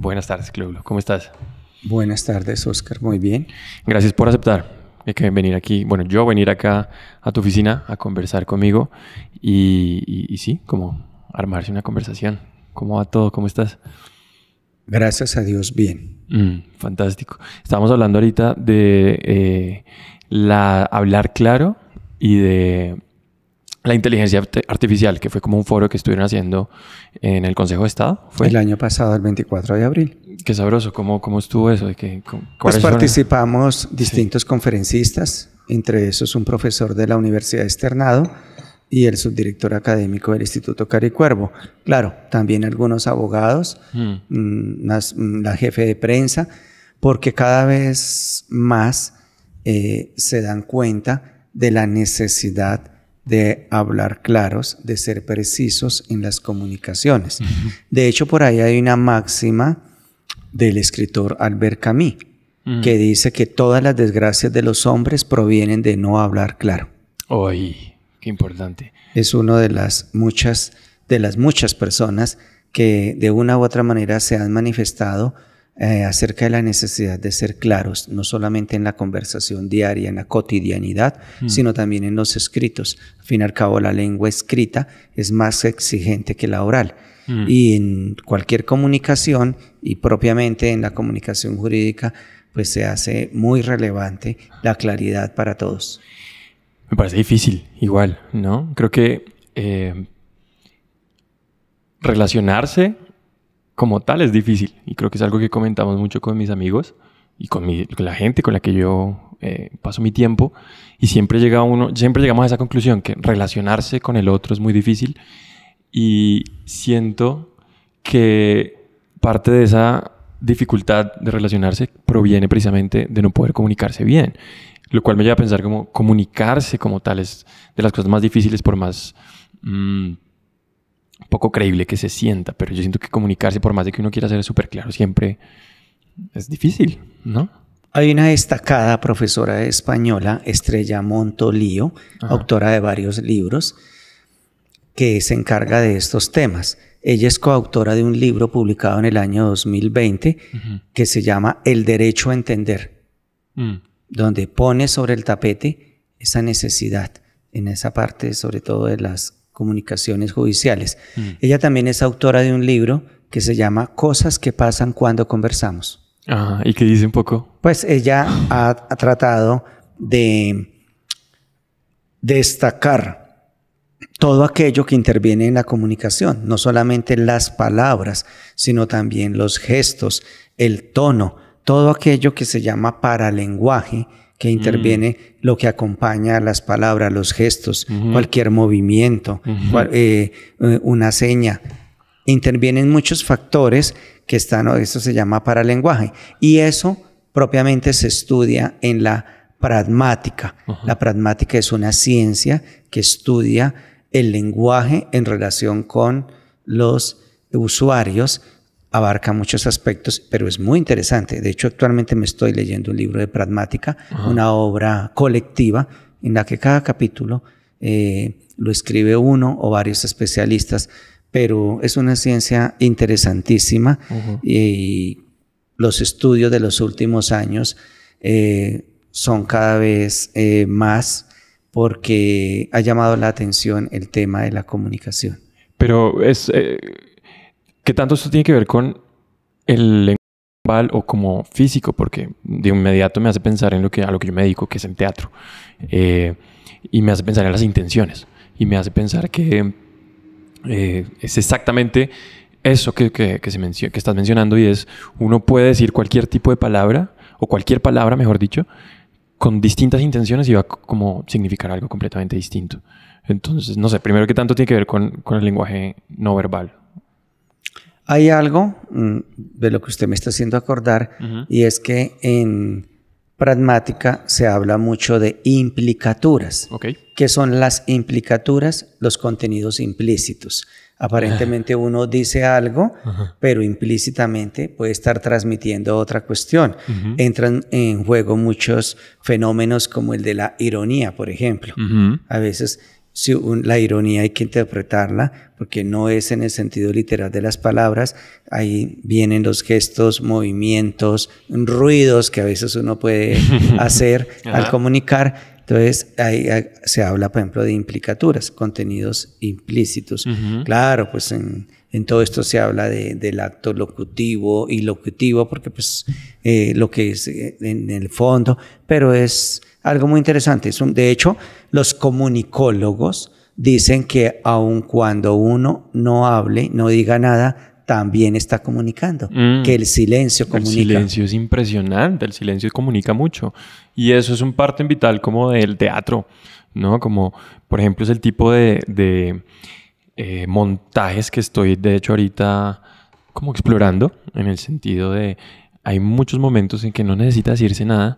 Buenas tardes, Cleulo. ¿Cómo estás? Buenas tardes, Oscar. Muy bien. Gracias por aceptar que venir aquí. Bueno, yo venir acá a tu oficina a conversar conmigo y sí, como armarse una conversación. ¿Cómo va todo? ¿Cómo estás? Gracias a Dios, bien. Fantástico. Estábamos hablando ahorita de hablar claro y de la inteligencia artificial, que fue como un foro que estuvieron haciendo en el Consejo de Estado. ¿Fue? El año pasado, el 24 de abril. Qué sabroso. ¿Cómo estuvo eso? Pues participamos distintos conferencistas, entre esos un profesor de la Universidad Externado y el subdirector académico del Instituto Caricuervo. Claro, también algunos abogados, la jefe de prensa, porque cada vez más se dan cuenta de la necesidad de hablar claros, de ser precisos en las comunicaciones. De hecho, por ahí hay una máxima del escritor Albert Camus, que dice que todas las desgracias de los hombres provienen de no hablar claro. ¡Ay! ¡Qué importante! Es una de las muchas personas que de una u otra manera se han manifestado acerca de la necesidad de ser claros, no solamente en la conversación diaria, en la cotidianidad, sino también en los escritos. Al fin y al cabo, la lengua escrita es más exigente que la oral. Y en cualquier comunicación, y propiamente en la comunicación jurídica, pues se hace muy relevante la claridad para todos. Me parece difícil, igual, ¿no? Creo que relacionarse como tal es difícil, y creo que es algo que comentamos mucho con mis amigos y con la gente con la que yo paso mi tiempo, y siempre llegamos a esa conclusión, que relacionarse con el otro es muy difícil, y siento que parte de esa dificultad de relacionarse proviene precisamente de no poder comunicarse bien, lo cual me lleva a pensar como comunicarse como tal es de las cosas más difíciles, por más poco creíble que se sienta, pero yo siento que comunicarse, por más de que uno quiera ser súper claro, siempre es difícil, ¿no? Hay una destacada profesora española, Estrella Montolío, autora de varios libros, que se encarga de estos temas. Ella es coautora de un libro publicado en el año 2020 que se llama El derecho a entender, donde pone sobre el tapete esa necesidad, en esa parte sobre todo de las comunicaciones judiciales. Ella también es autora de un libro que se llama Cosas que pasan cuando conversamos. ¿Y qué dice un poco? Pues ella ha tratado de destacar todo aquello que interviene en la comunicación, no solamente las palabras, sino también los gestos, el tono, todo aquello que se llama paralenguaje, que interviene lo que acompaña a las palabras, los gestos, cualquier movimiento, una seña. Intervienen muchos factores que eso se llama paralenguaje. Y eso propiamente se estudia en la pragmática. La pragmática es una ciencia que estudia el lenguaje en relación con los usuarios. Abarca muchos aspectos, pero es muy interesante. De hecho, actualmente me estoy leyendo un libro de pragmática, una obra colectiva en la que cada capítulo lo escribe uno o varios especialistas, pero es una ciencia interesantísima y los estudios de los últimos años son cada vez más, porque ha llamado la atención el tema de la comunicación. Pero ¿qué tanto esto tiene que ver con el lenguaje verbal o como físico? Porque de inmediato me hace pensar en a lo que yo me dedico, que es el teatro. Y me hace pensar en las intenciones. Y me hace pensar que es exactamente eso que estás mencionando, y es, uno puede decir cualquier tipo de palabra, o cualquier palabra, mejor dicho, con distintas intenciones, y va como significar algo completamente distinto. Entonces, no sé, primero, ¿qué tanto tiene que ver con el lenguaje no verbal? Hay algo de lo que usted me está haciendo acordar, y es que en pragmática se habla mucho de implicaturas. ¿Qué son las implicaturas? Los contenidos implícitos. Aparentemente uno dice algo, pero implícitamente puede estar transmitiendo otra cuestión. Entran en juego muchos fenómenos como el de la ironía, por ejemplo. A veces la ironía hay que interpretarla porque no es en el sentido literal de las palabras. Ahí vienen los gestos, movimientos, ruidos que a veces uno puede hacer al comunicar. Entonces, ahí se habla, por ejemplo, de implicaturas, contenidos implícitos. Claro, pues en todo esto se habla del acto locutivo y locutivo, porque pues lo que es en el fondo, pero es algo muy interesante. De hecho, los comunicólogos dicen que aun cuando uno no hable, no diga nada, también está comunicando, que el silencio comunica. El silencio es impresionante, el silencio comunica mucho. Y eso es un parte vital como del teatro, ¿no? Como, por ejemplo, es el tipo de montajes que estoy, de hecho, ahorita como explorando, en el sentido de hay muchos momentos en que no necesita decirse nada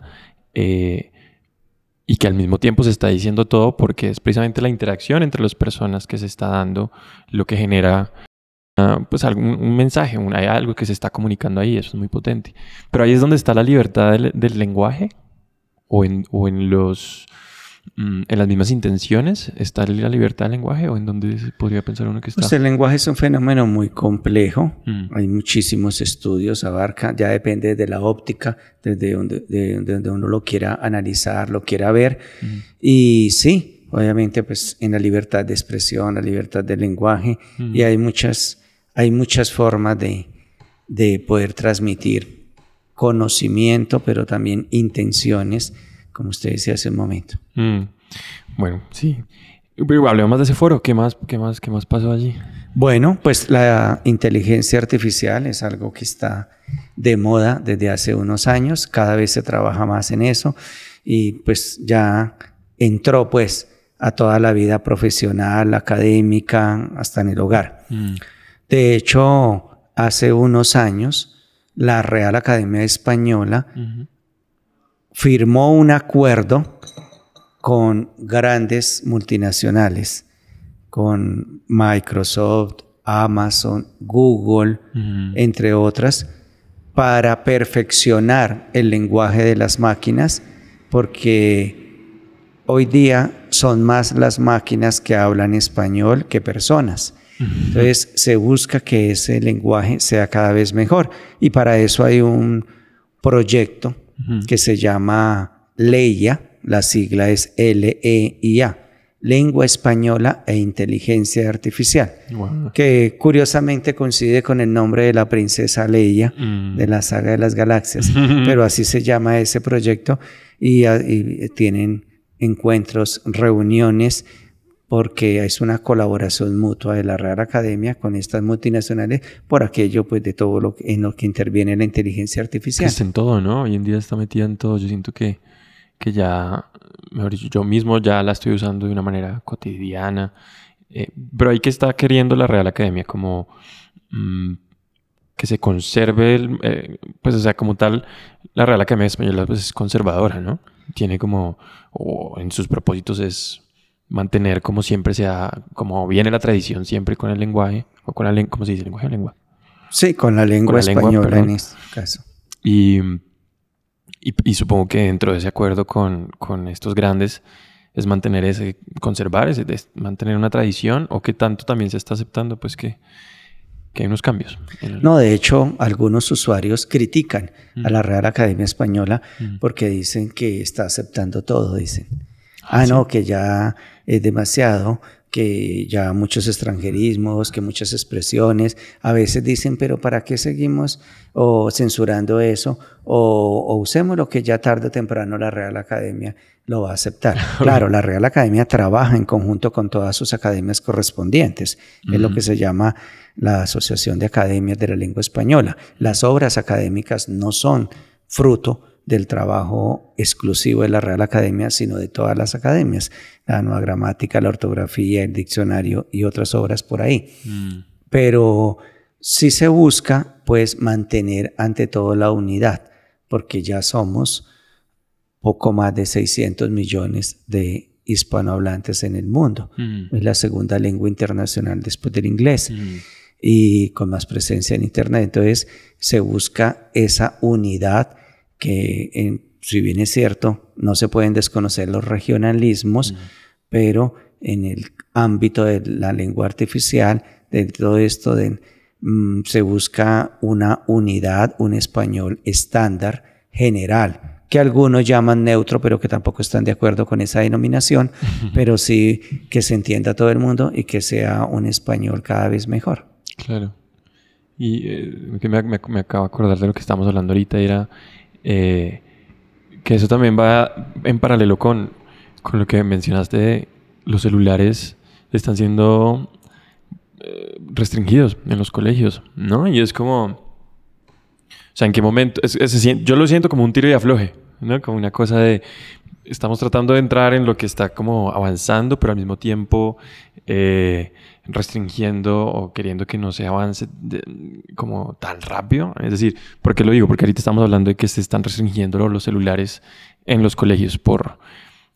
y que al mismo tiempo se está diciendo todo, porque es precisamente la interacción entre las personas que se está dando lo que genera pues un mensaje, hay algo que se está comunicando ahí. Eso es muy potente. Pero ahí es donde está la libertad del lenguaje o en las mismas intenciones. ¿Está la libertad del lenguaje o en dónde se podría pensar uno que está? Pues el lenguaje es un fenómeno muy complejo. Hay muchísimos estudios, abarca, ya depende de la óptica, desde donde uno lo quiera analizar, lo quiera ver. Y sí, obviamente pues en la libertad de expresión, la libertad del lenguaje, y hay muchas formas de poder transmitir conocimiento, pero también intenciones, como usted decía hace un momento. Bueno, sí. Pero hablemos más de ese foro. ¿Qué más pasó allí? Bueno, pues la inteligencia artificial es algo que está de moda desde hace unos años. Cada vez se trabaja más en eso y pues ya entró pues a toda la vida profesional, académica, hasta en el hogar. De hecho, hace unos años, la Real Academia Española firmó un acuerdo con grandes multinacionales, con Microsoft, Amazon, Google, entre otras, para perfeccionar el lenguaje de las máquinas, porque hoy día son más las máquinas que hablan español que personas. Entonces se busca que ese lenguaje sea cada vez mejor y para eso hay un proyecto que se llama LEIA, la sigla es LEIA, Lengua Española e Inteligencia Artificial, que curiosamente coincide con el nombre de la princesa Leia de la saga de las galaxias, pero así se llama ese proyecto y tienen encuentros, reuniones, porque es una colaboración mutua de la Real Academia con estas multinacionales por aquello pues de todo en lo que interviene la inteligencia artificial. Es en todo, ¿no? Hoy en día está metida en todo. Yo siento que ya, mejor dicho, yo mismo ya la estoy usando de una manera cotidiana. Pero ahí que está queriendo la Real Academia como que se conserve, pues o sea, como tal, la Real Academia Española pues es conservadora, ¿no? Tiene como, o en sus propósitos es mantener como siempre como viene la tradición siempre con el lenguaje, o con la lengua, ¿cómo se dice? ¿Lenguaje o lengua? Sí, con la lengua española en este caso. Y supongo que dentro de ese acuerdo con estos grandes es mantener conservar mantener una tradición, o que tanto también se está aceptando pues que hay unos cambios. No, de hecho, algunos usuarios critican a la Real Academia Española porque dicen que está aceptando todo, dicen. ¿sí? No, que ya es demasiado, que ya muchos extranjerismos, que muchas expresiones, a veces dicen, pero ¿para qué seguimos censurando eso? O usemos lo que ya tarde o temprano la Real Academia lo va a aceptar. Claro, la Real Academia trabaja en conjunto con todas sus academias correspondientes. Es lo que se llama la Asociación de Academias de la Lengua Española. Las obras académicas no son fruto del trabajo exclusivo de la Real Academia, sino de todas las academias, la nueva gramática, la ortografía, el diccionario y otras obras por ahí. Pero sí se busca pues mantener ante todo la unidad, porque ya somos poco más de 600 millones de hispanohablantes en el mundo. Es la segunda lengua internacional después del inglés y con más presencia en Internet. Entonces se busca esa unidad que, si bien es cierto, no se pueden desconocer los regionalismos, pero en el ámbito de la lengua artificial, de todo esto se busca una unidad, un español estándar general, que algunos llaman neutro, pero que tampoco están de acuerdo con esa denominación, pero sí que se entienda a todo el mundo y que sea un español cada vez mejor. Claro. Y que me acabo de acordar de lo que estábamos hablando ahorita, era que eso también va en paralelo con lo que mencionaste de los celulares están siendo restringidos en los colegios, ¿no? Y es como, o sea, ¿en qué momento? Yo lo siento como un tiro y afloje, ¿no? Como una cosa de, estamos tratando de entrar en lo que está como avanzando, pero al mismo tiempo restringiendo o queriendo que no se avance como tan rápido. Es decir, ¿por qué lo digo? Porque ahorita estamos hablando de que se están restringiendo los celulares en los colegios por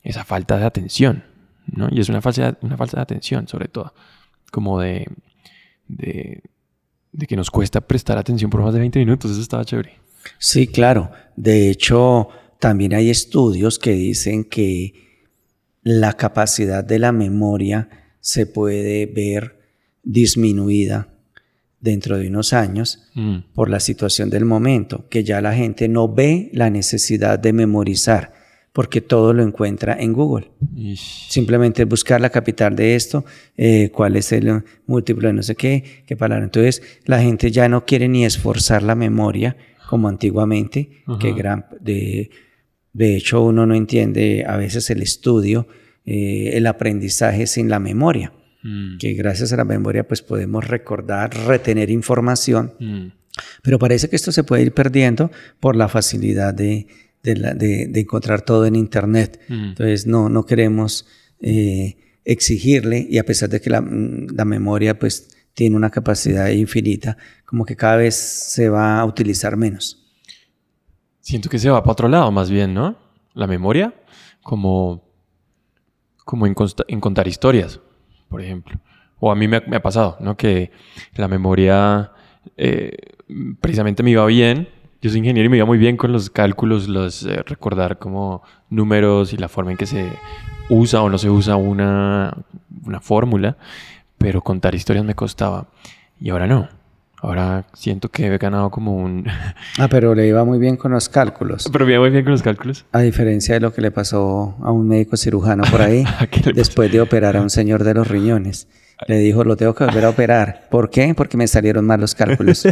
esa falta de atención, ¿no? Y es una falta de atención, sobre todo, como de que nos cuesta prestar atención por más de 20 minutos. Eso estaba chévere. Sí, claro. De hecho, también hay estudios que dicen que la capacidad de la memoria se puede ver disminuida dentro de unos años por la situación del momento, que ya la gente no ve la necesidad de memorizar, porque todo lo encuentra en Google. Simplemente buscar la capital de esto, cuál es el múltiplo de no sé qué palabra. Entonces, la gente ya no quiere ni esforzar la memoria como antiguamente, que de hecho uno no entiende a veces el estudio, el aprendizaje sin la memoria, que gracias a la memoria pues podemos recordar, retener información, pero parece que esto se puede ir perdiendo por la facilidad de encontrar todo en internet. Entonces no queremos exigirle, y a pesar de que la memoria pues tiene una capacidad infinita, como que cada vez se va a utilizar menos. Siento que se va para otro lado más bien, ¿no? La memoria como en contar historias, por ejemplo. O a mí me ha pasado, ¿no? Que la memoria precisamente me iba bien. Yo soy ingeniero y me iba muy bien con los cálculos, recordar como números y la forma en que se usa o no se usa una fórmula, pero contar historias me costaba. Y ahora no. Ahora siento que he ganado como un... pero le iba muy bien con los cálculos. Pero me iba muy bien con los cálculos. A diferencia de lo que le pasó a un médico cirujano por ahí, después de operar a un señor de los riñones. Le dijo, lo tengo que volver a operar. ¿Por qué? Porque me salieron mal los cálculos.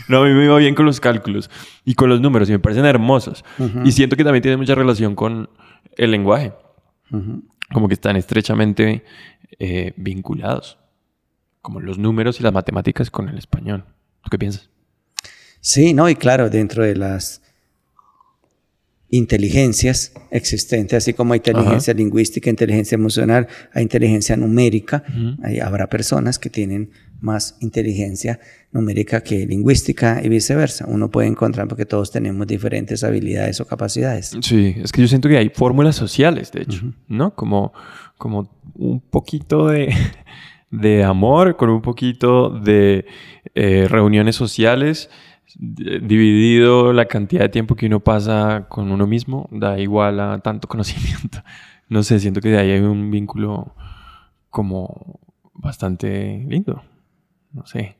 No, a mí me iba bien con los cálculos y con los números y me parecen hermosos. Y siento que también tiene mucha relación con el lenguaje. Como que están estrechamente vinculados. Como los números y las matemáticas con el español. ¿Tú qué piensas? Sí, no, y claro, dentro de las inteligencias existentes, así como hay inteligencia lingüística, inteligencia emocional, hay inteligencia numérica, habrá personas que tienen más inteligencia numérica que lingüística y viceversa. Uno puede encontrar porque todos tenemos diferentes habilidades o capacidades. Sí, es que yo siento que hay fórmulas sociales, de hecho, ¿no? Como un poquito de amor, con un poquito de reuniones sociales, dividido la cantidad de tiempo que uno pasa con uno mismo, da igual a tanto conocimiento. No sé, siento que de ahí hay un vínculo como bastante lindo. No sé.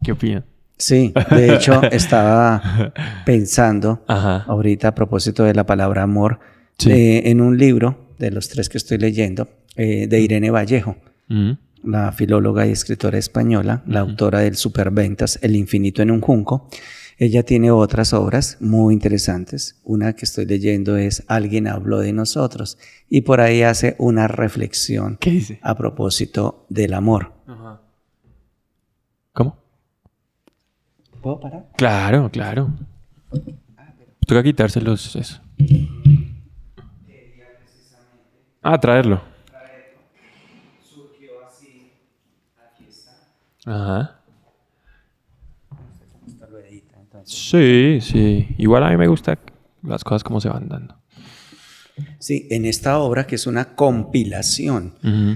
¿Qué opinan? Sí, de hecho estaba pensando ahorita a propósito de la palabra amor, en un libro de los 3 que estoy leyendo, de Irene Vallejo. La filóloga y escritora española, la autora del superventas El infinito en un junco. Ella tiene otras obras muy interesantes. Una que estoy leyendo es Alguien habló de nosotros, y por ahí hace una reflexión. ¿Qué dice? A propósito del amor. ¿Cómo? ¿Puedo parar? Claro. Toca quitárselos eso. Traerlo. Surgió así, aquí está. Ajá. Sí. Igual a mí me gustan las cosas como se van dando. Sí, en esta obra, que es una compilación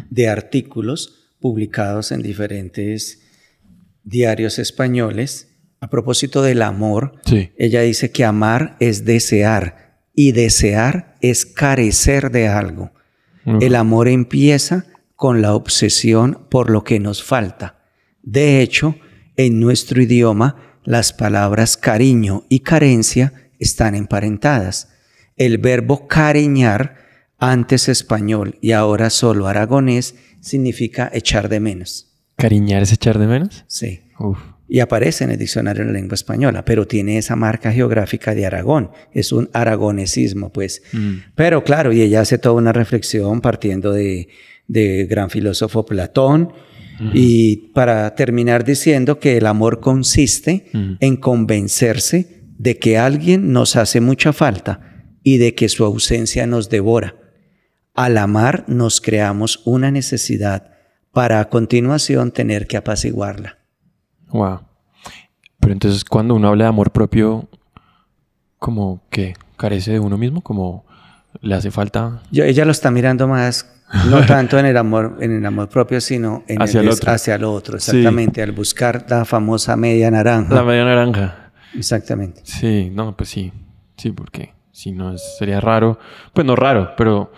de artículos publicados en diferentes diarios españoles, a propósito del amor, ella dice que amar es desear y desear es carecer de algo. El amor empieza con la obsesión por lo que nos falta. De hecho, en nuestro idioma, las palabras cariño y carencia están emparentadas. El verbo cariñar, antes español y ahora solo aragonés, significa echar de menos. ¿Cariñar es echar de menos? Sí. Uf. Y aparece en el diccionario de la lengua española, pero tiene esa marca geográfica de Aragón. Es un aragonesismo, pues. Pero claro, y ella hace toda una reflexión partiendo de gran filósofo Platón, y para terminar diciendo que el amor consiste en convencerse de que alguien nos hace mucha falta y de que su ausencia nos devora. Al amar nos creamos una necesidad para a continuación tener que apaciguarla. Wow. Pero entonces cuando uno habla de amor propio, ¿como que carece de uno mismo? ¿Como le hace falta? Ella lo está mirando más, no tanto en el amor propio, sino en hacia el otro, exactamente, sí. Al buscar la famosa media naranja. La media naranja. Exactamente. Sí, no, pues sí. Sí, porque si no sería raro. Pues no raro, pero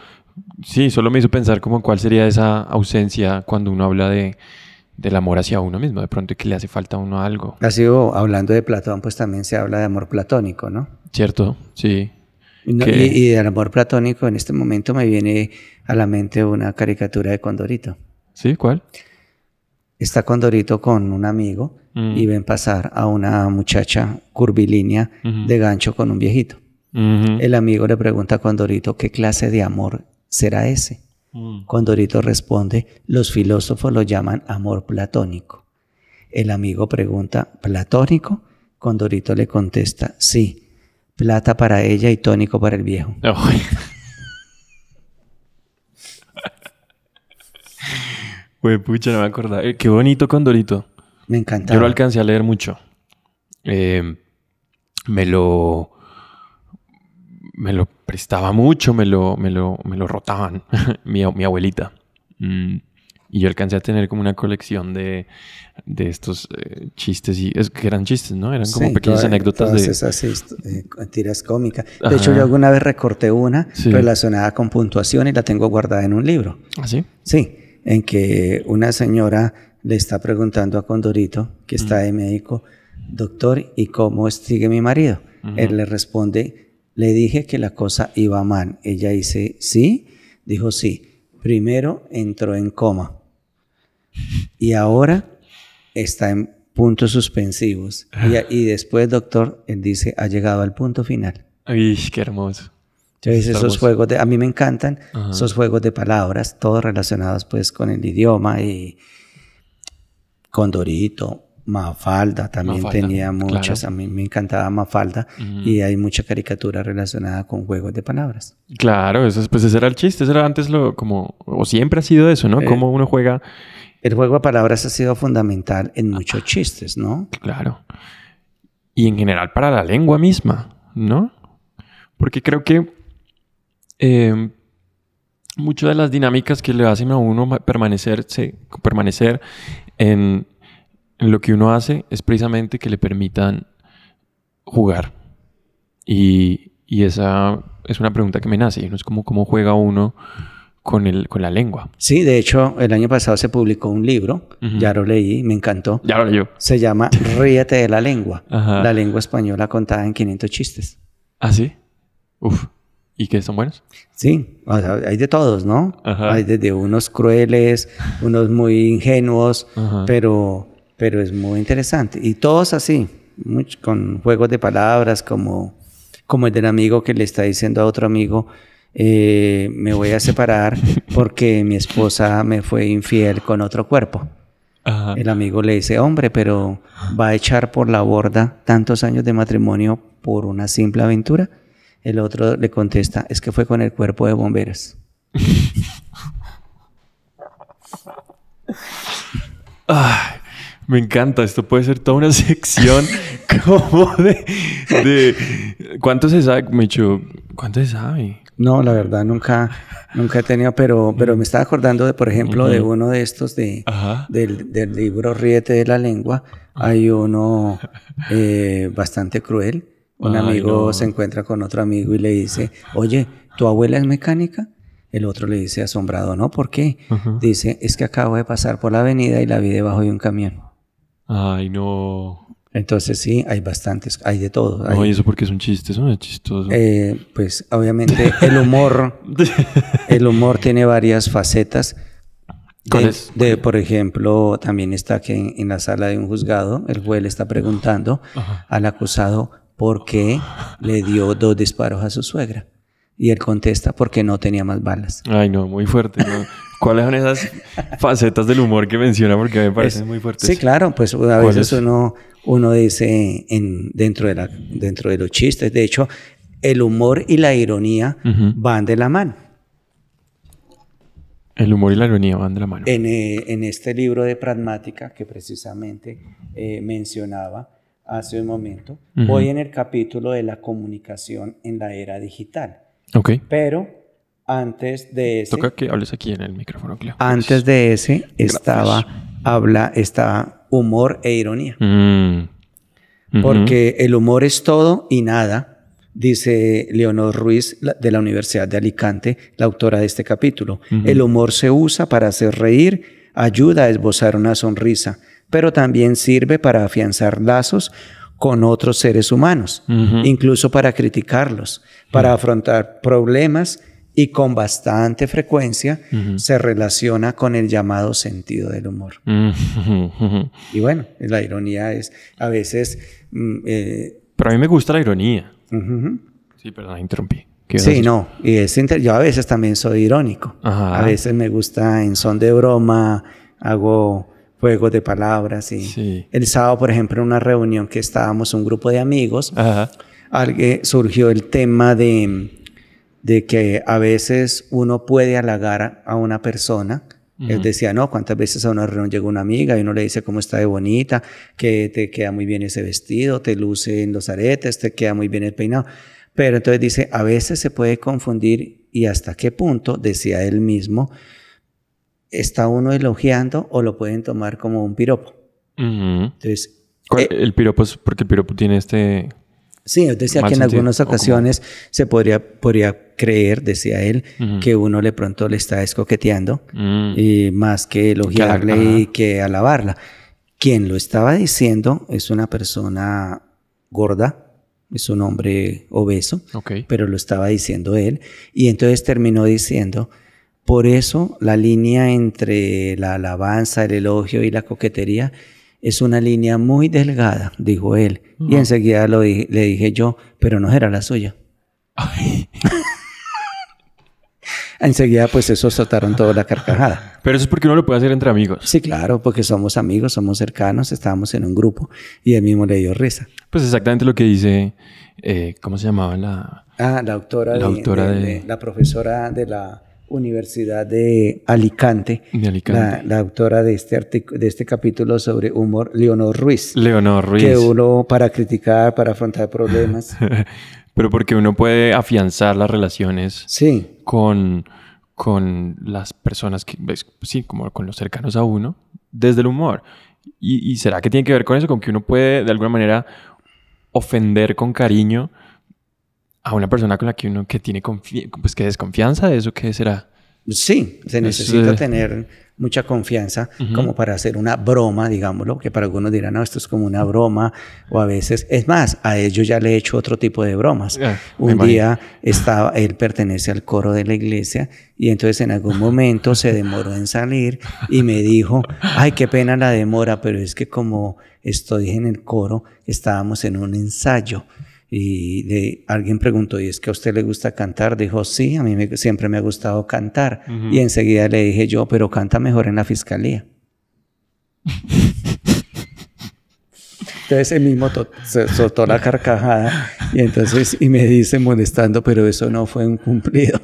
sí, solo me hizo pensar como cuál sería esa ausencia cuando uno habla del amor hacia uno mismo, de pronto que le hace falta a uno algo. Así, hablando de Platón, pues también se habla de amor platónico, ¿no? Cierto, sí. Y del amor platónico, en este momento me viene a la mente una caricatura de Condorito. ¿Sí? ¿Cuál? Está Condorito con un amigo y ven pasar a una muchacha curvilínea de gancho con un viejito. El amigo le pregunta a Condorito qué clase de amor será ese. Condorito responde, los filósofos lo llaman amor platónico. El amigo pregunta, ¿platónico? Condorito le contesta, sí, plata para ella y tónico para el viejo. Oh. Güey, pucha, no me acordaba. Qué bonito Condorito. Me encantaba. Yo lo alcancé a leer mucho. Me lo prestaba mucho, me lo rotaban mi abuelita. Y yo alcancé a tener como una colección de estos chistes. Y es que eran chistes, ¿no? Eran como pequeñas anécdotas todas esas tiras cómicas. De hecho, yo alguna vez recorté una relacionada con puntuación y la tengo guardada en un libro. ¿Ah, sí? Sí, en que una señora le está preguntando a Condorito, que está de médico, doctor, ¿y cómo sigue mi marido? Él le responde, le dije que la cosa iba mal. Ella dice, ¿sí? Dijo, sí. Primero entró en coma. Y ahora está en puntos suspensivos. Y después, doctor, él dice, ha llegado al punto final. ¡Ay, qué hermoso! Entonces, esos juegos a mí me encantan esos juegos de palabras, todos relacionados pues con el idioma. Y Condorito, Mafalda también tenía muchas. Claro. A mí me encantaba Mafalda y hay mucha caricatura relacionada con juegos de palabras. Claro, pues ese era el chiste. Ese era antes o siempre ha sido eso, ¿no? Cómo uno juega. El juego de palabras ha sido fundamental en muchos chistes, ¿no? Claro. Y en general para la lengua misma, ¿no? Porque creo que muchas de las dinámicas que le hacen a uno permanecer en lo que uno hace es precisamente que le permitan jugar. Y esa es una pregunta que me nace. Y no es como cómo juega uno con la lengua. Sí, de hecho, el año pasado se publicó un libro. Ya lo leí, me encantó. Ya lo leí. Se llama Ríete de la lengua. La lengua española contada en 500 chistes. ¿Ah, sí? Uf. ¿Y qué son buenos? Sí, o sea, hay de todos, ¿no? Hay desde unos crueles, unos muy ingenuos, pero es muy interesante. Y todos así, con juegos de palabras, como el del amigo que le está diciendo a otro amigo, me voy a separar porque mi esposa me fue infiel con otro cuerpo. El amigo le dice, hombre, pero ¿va a echar por la borda tantos años de matrimonio por una simple aventura? El otro le contesta, es que fue con el cuerpo de bomberos. Ay, me encanta. Esto puede ser toda una sección como de... ¿Cuánto se sabe, Micho? ¿Cuánto se sabe? No, la verdad nunca he tenido, pero me estaba acordando de, por ejemplo, de uno de estos del libro Ríete de la lengua. Hay uno bastante cruel. Un amigo se encuentra con otro amigo y le dice, oye, ¿tu abuela es mecánica? El otro le dice asombrado, ¿no? ¿Por qué? Ajá. Dice, es que acabo de pasar por la avenida y la vi debajo de un camión. Ay, no. Entonces sí, hay bastantes, hay de todo. No, Hay, y eso porque es un chiste, eso no es chistoso. pues obviamente el humor tiene varias facetas. ¿Cuál es? Por ejemplo, también está que en la sala de un juzgado, el juez le está preguntando Ajá. al acusado por qué le dio 2 disparos a su suegra. Y él contesta porque no tenía más balas. Ay, no, muy fuerte, ¿no? ¿Cuáles son esas facetas del humor que menciona? Porque me parecen muy fuertes. Sí, claro, pues a ¿Cuáles? veces uno dice dentro de los chistes. De hecho, el humor y la ironía Ujú. van de la mano. El humor y la ironía van de la mano. En este libro de pragmática que precisamente mencionaba hace un momento, Ujú. voy en el capítulo de la comunicación en la era digital. Ok. Pero antes de ese, Toca que hables aquí en el micrófono, Cleo. antes de ese estaba humor e ironía. Ujú. Porque el humor es todo y nada, dice Leonor Ruiz de la Universidad de Alicante, la autora de este capítulo. Ujú. El humor se usa para hacer reír, ayuda a esbozar una sonrisa, pero también sirve para afianzar lazos con otros seres humanos, Ujú. incluso para criticarlos, para afrontar problemas y con bastante frecuencia Ujú. se relaciona con el llamado sentido del humor. Ujú. Y bueno, la ironía es a veces... Pero a mí me gusta la ironía. ujú. Sí, perdón, interrumpí. ¿Qué ibas a Sí, decir? no, y yo a veces también soy irónico. Ajá. A veces me gusta en son de broma, hago juegos de palabras. Y Sí. el sábado, por ejemplo, en una reunión que estábamos un grupo de amigos, Ajá. surgió el tema de que a veces uno puede halagar a una persona. Él decía, no, ¿cuántas veces a una reunión llega una amiga y uno le dice cómo está de bonita, que te queda muy bien ese vestido, te luce en los aretes, te queda muy bien el peinado? Pero entonces dice, a veces se puede confundir y hasta qué punto, decía él mismo, está uno elogiando o lo pueden tomar como un piropo. Ujú. Entonces, El piropo es porque el piropo tiene este... sí, él decía mal que en sentido, algunas o como- ocasiones se podría creer, decía él, Ujú. que uno de pronto le está escoqueteando y más que elogiarle Ajá. y que alabarla. Quien lo estaba diciendo es una persona gorda, es un hombre obeso, Ok. pero lo estaba diciendo él. Y entonces terminó diciendo, por eso la línea entre la alabanza, el elogio y la coquetería es una línea muy delgada, dijo él. Y enseguida le dije yo, pero no era la suya. Ay. Enseguida pues eso soltaron toda la carcajada. Pero eso es porque uno lo puede hacer entre amigos. Sí, claro, porque somos amigos, somos cercanos, estábamos en un grupo y él mismo le dio risa. Pues exactamente lo que dice... ¿cómo se llamaba la...? La autora, La autora de- la profesora de la Universidad de Alicante, De Alicante. la autora de este capítulo sobre humor, Leonor Ruiz, Leonor Ruiz. que uno para criticar, para afrontar problemas. Pero porque uno puede afianzar las relaciones Sí, con las personas que, ves, sí, como con los cercanos a uno, desde el humor. ¿Y será que tiene que ver con eso? Con que uno puede, de alguna manera, ofender con cariño a una persona con la que uno que tiene pues que desconfianza de eso, ¿qué será? sí, se necesita tener mucha confianza como para hacer una broma, digámoslo, que para algunos dirán, no, esto es como una broma, o a veces, es más, a él yo ya le he hecho otro tipo de bromas. Me Un imagino. día él pertenece al coro de la iglesia y entonces en algún momento se demoró en salir y me dijo, ay, qué pena la demora, pero es que como estoy en el coro, estábamos en un ensayo. Y alguien preguntó, ¿y es que a usted le gusta cantar? Dijo, sí, a mí siempre me ha gustado cantar. Y enseguida le dije yo, pero canta mejor en la fiscalía. Entonces él mismo se soltó la carcajada y me dice molestando, pero eso no fue un cumplido.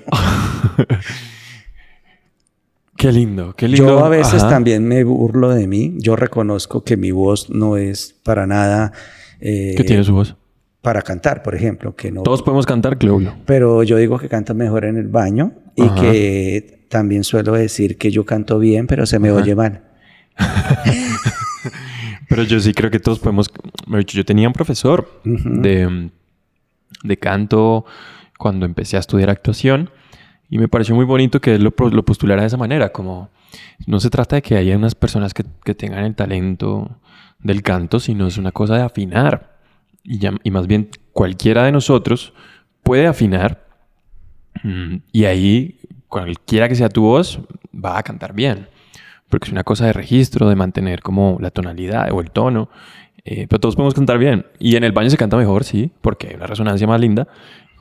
Qué lindo, qué lindo. Yo a veces Ajá. también me burlo de mí. Yo reconozco que mi voz no es para nada... ¿Qué tiene su voz? para cantar, por ejemplo, que no. Todos podemos cantar, Claudio. Pero yo digo que canto mejor en el baño y Ajá. que también suelo decir que yo canto bien, pero se me oye mal. Pero yo sí creo que todos podemos... Yo tenía un profesor de canto cuando empecé a estudiar actuación Y me pareció muy bonito que él lo postulara de esa manera, como no se trata de que haya unas personas que tengan el talento del canto, sino es una cosa de afinar. Y más bien cualquiera de nosotros puede afinar y ahí cualquiera que sea tu voz va a cantar bien. Porque es una cosa de registro, de mantener como la tonalidad o el tono. Pero todos podemos cantar bien. Y en el baño se canta mejor, sí, porque hay una resonancia más linda.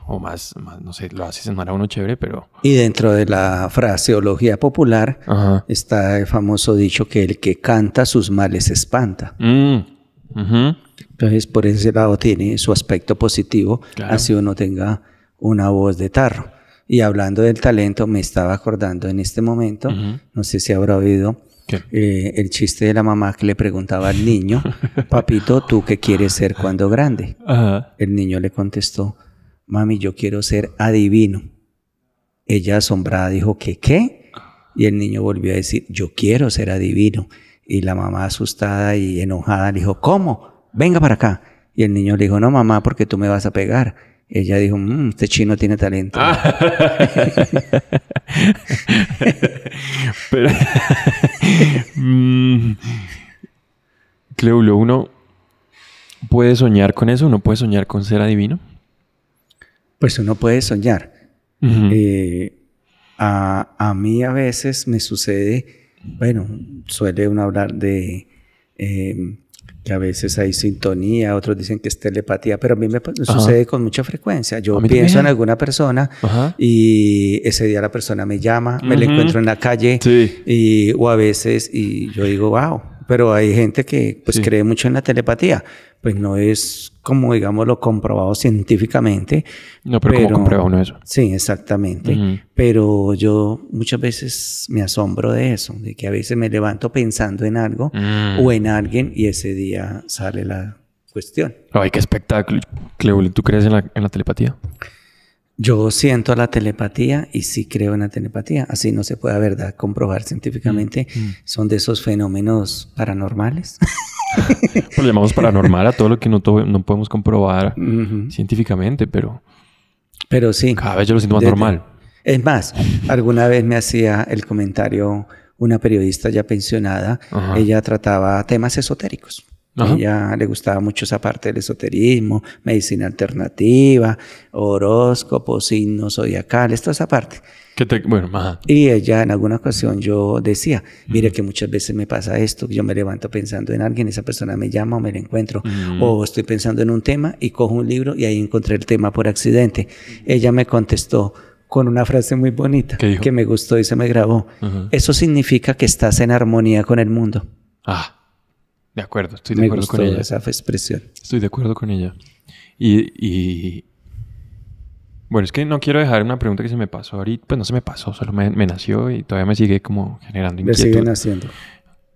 O más, no sé, lo hace sonar a uno chévere, pero... Y dentro de la fraseología popular está el famoso dicho que el que canta sus males espanta. Entonces, por ese lado tiene su aspecto positivo, claro. Así uno tenga una voz de tarro. Y hablando del talento, me estaba acordando en este momento, no sé si habrá oído, el chiste de la mamá que le preguntaba al niño, papito, ¿tú qué quieres ser cuando grande? El niño le contestó, mami, yo quiero ser adivino. Ella asombrada dijo, ¿qué? Y el niño volvió a decir, yo quiero ser adivino. Y la mamá asustada y enojada le dijo, ¿cómo? Venga para acá. Y el niño le dijo, no mamá, porque tú me vas a pegar. Ella dijo, este chino tiene talento. Pero, Cleulo, ¿uno puede soñar con eso? ¿Uno puede soñar con ser adivino? Pues uno puede soñar. A mí a veces me sucede, bueno, suele uno hablar de que a veces hay sintonía, otros dicen que es telepatía, pero a mí me sucede con mucha frecuencia. Yo pienso en alguna persona y ese día la persona me llama, me la encuentro en la calle o a veces y yo digo, wow. Pero hay gente que pues cree mucho en la telepatía. Pues no es como, digamos, lo comprobado científicamente. No, pero ¿cómo comprueba uno eso? Sí, exactamente. Pero yo muchas veces me asombro de eso, de que a veces me levanto pensando en algo o en alguien y ese día sale la cuestión. Ay, qué espectáculo. Cleulo, ¿tú crees en la telepatía? Yo siento la telepatía y sí creo en la telepatía. Así no se puede, verdad, comprobar científicamente. Son de esos fenómenos paranormales. Pues lo llamamos paranormal a todo lo que no podemos comprobar científicamente, pero sí. Cada vez yo lo siento más normal. Es más, alguna vez me hacía el comentario una periodista ya pensionada. Ella trataba temas esotéricos. A ella le gustaba mucho esa parte del esoterismo, medicina alternativa, horóscopos, signos zodiacales, toda esa parte. Y ella en alguna ocasión yo decía, mire que muchas veces me pasa esto, que yo me levanto pensando en alguien, esa persona me llama o me la encuentro, o estoy pensando en un tema y cojo un libro y ahí encontré el tema por accidente. Ella me contestó con una frase muy bonita que me gustó y se me grabó. Eso significa que estás en armonía con el mundo. De acuerdo, estoy de acuerdo con ella. Esa expresión. Estoy de acuerdo con ella. Y bueno, es que no quiero dejar una pregunta que se me pasó ahorita. Pues no se me pasó, solo me nació y todavía me sigue como generando inquietud. Me siguen haciendo.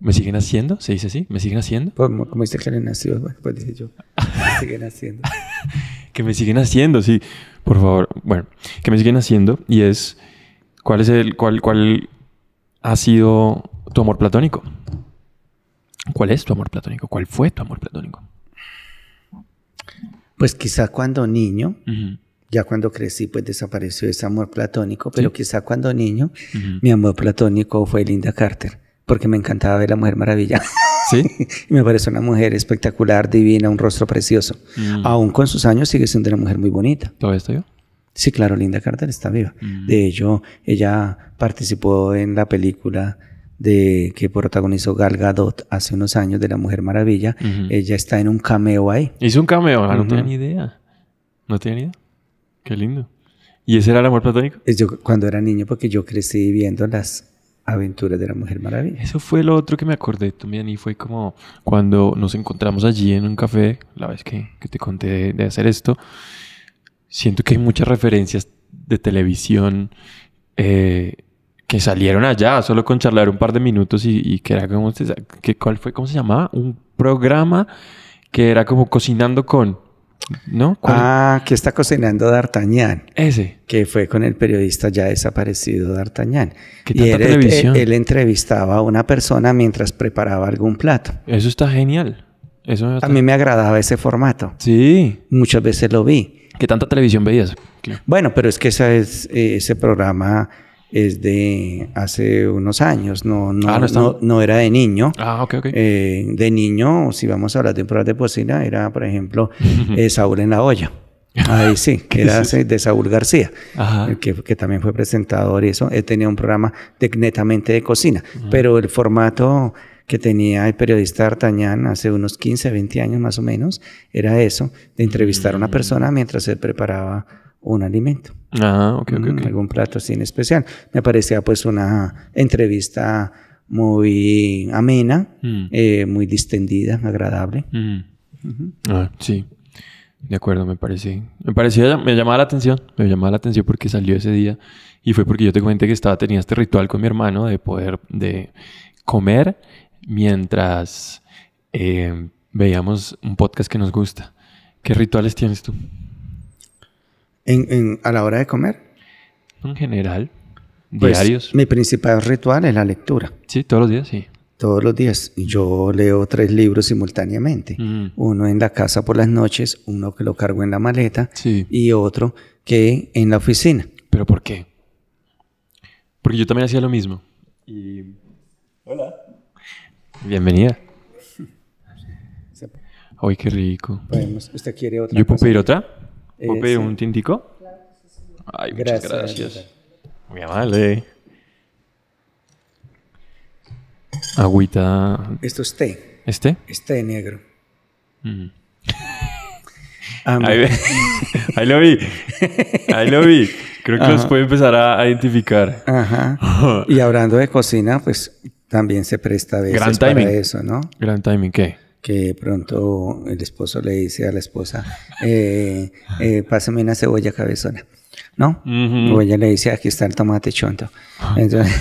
¿Me siguen haciendo? ¿Se dice así? ¿Me siguen haciendo? Como dice que le nació, bueno, pues dije yo. Me siguen haciendo. Que me siguen haciendo, sí. Por favor. Bueno, que me siguen haciendo y es... ¿Cuál ha sido tu amor platónico? ¿Cuál es tu amor platónico? ¿Cuál fue tu amor platónico? Pues quizá cuando niño, ya cuando crecí, pues desapareció ese amor platónico, pero quizá cuando niño, mi amor platónico fue Linda Carter, porque me encantaba ver La Mujer Maravilla. ¿Sí? Y me parece una mujer espectacular, divina, un rostro precioso. Aún con sus años sigue siendo una mujer muy bonita. ¿Todavía está viva? Sí, claro, Linda Carter está viva. De hecho, ella participó en la película que protagonizó Gal Gadot hace unos años de La Mujer Maravilla. Ella está en un cameo ahí. ¿Hizo un cameo? No tenía ni idea. ¿No tenía ni idea? Qué lindo. ¿Y ese era el amor platónico? Yo cuando era niño, porque yo crecí viendo las aventuras de La Mujer Maravilla. Eso fue lo otro que me acordé también y fue como cuando nos encontramos allí en un café, la vez que te conté de hacer esto. Siento que hay muchas referencias de televisión que salieron allá solo con charlar un par de minutos y que era como... ¿Cuál fue? ¿Cómo se llamaba? Un programa que era como cocinando con... ¿No? Que está cocinando D'Artagnan. Ese. Que fue con el periodista ya desaparecido D'Artagnan. ¿Qué tanta televisión? Él entrevistaba a una persona mientras preparaba algún plato. Eso está genial. A mí me agradaba ese formato. Sí. Muchas veces lo vi. ¿Qué tanta televisión veías? Cleo? Bueno, pero es que ese programa es de hace unos años, no era de niño. Ah, ok. De niño, si vamos a hablar de un programa de cocina, era, por ejemplo, Saúl en la olla. Ahí sí, que era de Saúl García, que también fue presentador y eso. Él tenía un programa netamente de cocina, pero el formato que tenía el periodista D'Artagnan hace unos 15, 20 años más o menos, era eso, de entrevistar a una persona mientras se preparaba un alimento. Ok. Algún plato así en especial. Me parecía pues una entrevista muy amena, muy distendida, agradable. Sí. De acuerdo, me llamaba la atención. Me llamaba la atención porque salió ese día. Y fue porque yo te comenté que tenía este ritual con mi hermano de comer mientras veíamos un podcast que nos gusta. ¿Qué rituales tienes tú? ¿A la hora de comer? En general, pues, diarios. Mi principal ritual es la lectura. Sí, todos los días, sí. Todos los días. Yo leo 3 libros simultáneamente. Uno en la casa por las noches, uno que lo cargo en la maleta y otro que en la oficina. ¿Pero por qué? Porque yo también hacía lo mismo. Hola. Bienvenida. Ay, qué rico. ¿Usted quiere otra? ¿Yo puedo pedir otra? ¿Puedo pedir un tintico? Ay, muchas gracias. Muy amable. Agüita. Esto es té. ¿Este? Es té negro. Ahí lo vi. Creo que los puede empezar a identificar. Ajá. Y hablando de cocina, pues también se presta a veces para eso, ¿no? Gran timing, ¿qué? Que pronto el esposo le dice a la esposa, pásame una cebolla cabezona, ¿no? O ella le dice, aquí está el tomate chonto. Entonces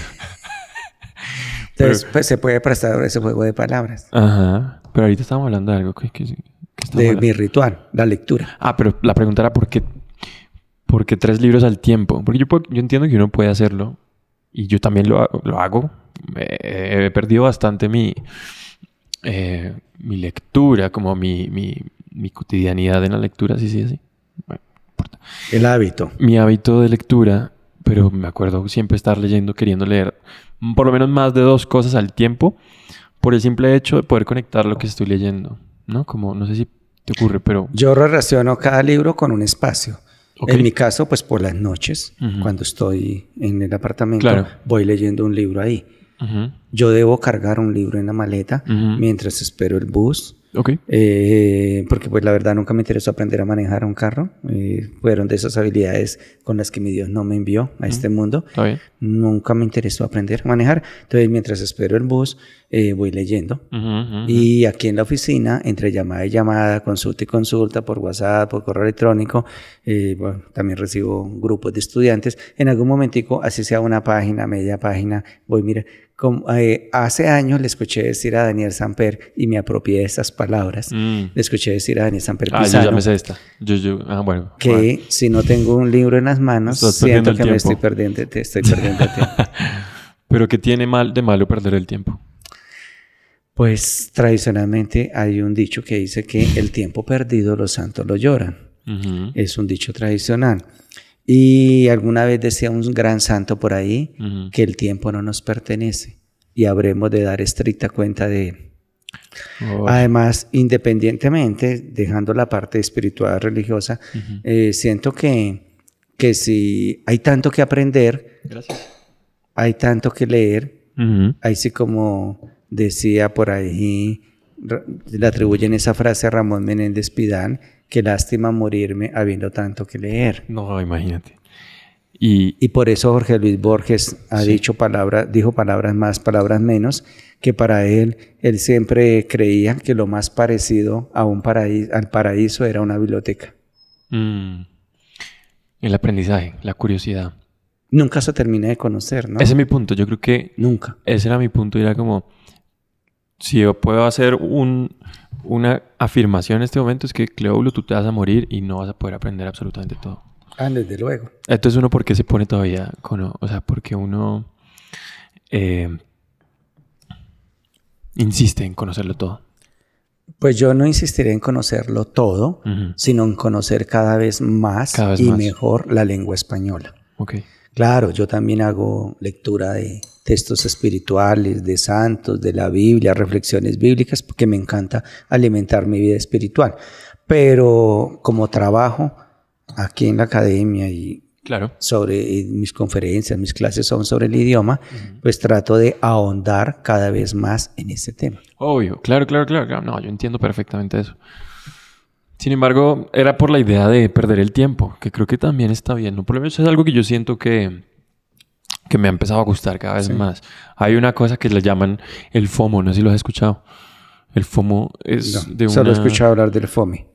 pues, se puede prestar ese juego de palabras. Ajá. Pero ahorita estamos hablando de algo mi ritual, la lectura. Pero la pregunta era ¿por qué 3 libros al tiempo? Porque yo entiendo que uno puede hacerlo y yo también lo hago. He perdido bastante mi lectura, como mi cotidianidad en la lectura, sí, así. Bueno, no importa. El hábito. Mi hábito de lectura, pero me acuerdo siempre estar leyendo, queriendo leer por lo menos más de 2 cosas al tiempo, por el simple hecho de poder conectar lo que estoy leyendo, ¿no? Como, no sé si te ocurre, pero... Yo relaciono cada libro con un espacio. En mi caso, pues por las noches, cuando estoy en el apartamento, voy leyendo un libro ahí. Yo debo cargar un libro en la maleta mientras espero el bus. Porque pues la verdad nunca me interesó aprender a manejar un carro. Fueron de esas habilidades con las que mi Dios no me envió a este mundo. Nunca me interesó aprender a manejar. Entonces mientras espero el bus voy leyendo. Y aquí en la oficina, entre llamada y llamada, consulta y consulta por WhatsApp, por correo electrónico, bueno, también recibo grupos de estudiantes. En algún momentico, así sea una página, media página, voy, mira, hace años le escuché decir a Daniel Samper y me apropié de estas palabras. Le escuché decir a Daniel Samper Pizano, yo ya me sé esta. Que si no tengo un libro en las manos, siento que me estoy perdiendo tiempo. ¿Pero qué tiene de malo perder el tiempo? Pues tradicionalmente hay un dicho que dice que el tiempo perdido los santos lo lloran. Es un dicho tradicional. Y alguna vez decía un gran santo por ahí que el tiempo no nos pertenece y habremos de dar estricta cuenta de él. Además, independientemente, dejando la parte espiritual religiosa, siento que si hay tanto que aprender, hay tanto que leer, ahí sí como decía por ahí, le atribuyen esa frase a Ramón Menéndez Pidán, qué lástima morirme habiendo tanto que leer. No, imagínate. Y por eso Jorge Luis Borges dijo palabras más, palabras menos, que para él siempre creía que lo más parecido a al paraíso era una biblioteca. El aprendizaje, la curiosidad. Nunca se termina de conocer, ¿no? Ese es mi punto. Yo creo que... Nunca. Ese era mi punto. Era como... Si yo puedo hacer una afirmación en este momento es que, Cleóbulo, tú te vas a morir y no vas a poder aprender absolutamente todo. Desde luego. Entonces uno, ¿por qué se pone todavía o sea, porque uno insiste en conocerlo todo? Pues yo no insistiré en conocerlo todo, sino en conocer cada vez más y mejor la lengua española. Okay. Claro, yo también hago lectura de textos espirituales, de santos, de la Biblia, reflexiones bíblicas, porque me encanta alimentar mi vida espiritual. Pero como trabajo aquí en la academia y sobre mis conferencias, mis clases son sobre el idioma, pues trato de ahondar cada vez más en ese tema. Obvio, claro. No, yo entiendo perfectamente eso. Sin embargo, era por la idea de perder el tiempo, que creo que también está bien, ¿no? Por lo menos es algo que yo siento que me ha empezado a gustar cada vez más. Hay una cosa que le llaman el FOMO, no sé si lo has escuchado. El FOMO es Solo he escuchado hablar del FOMI,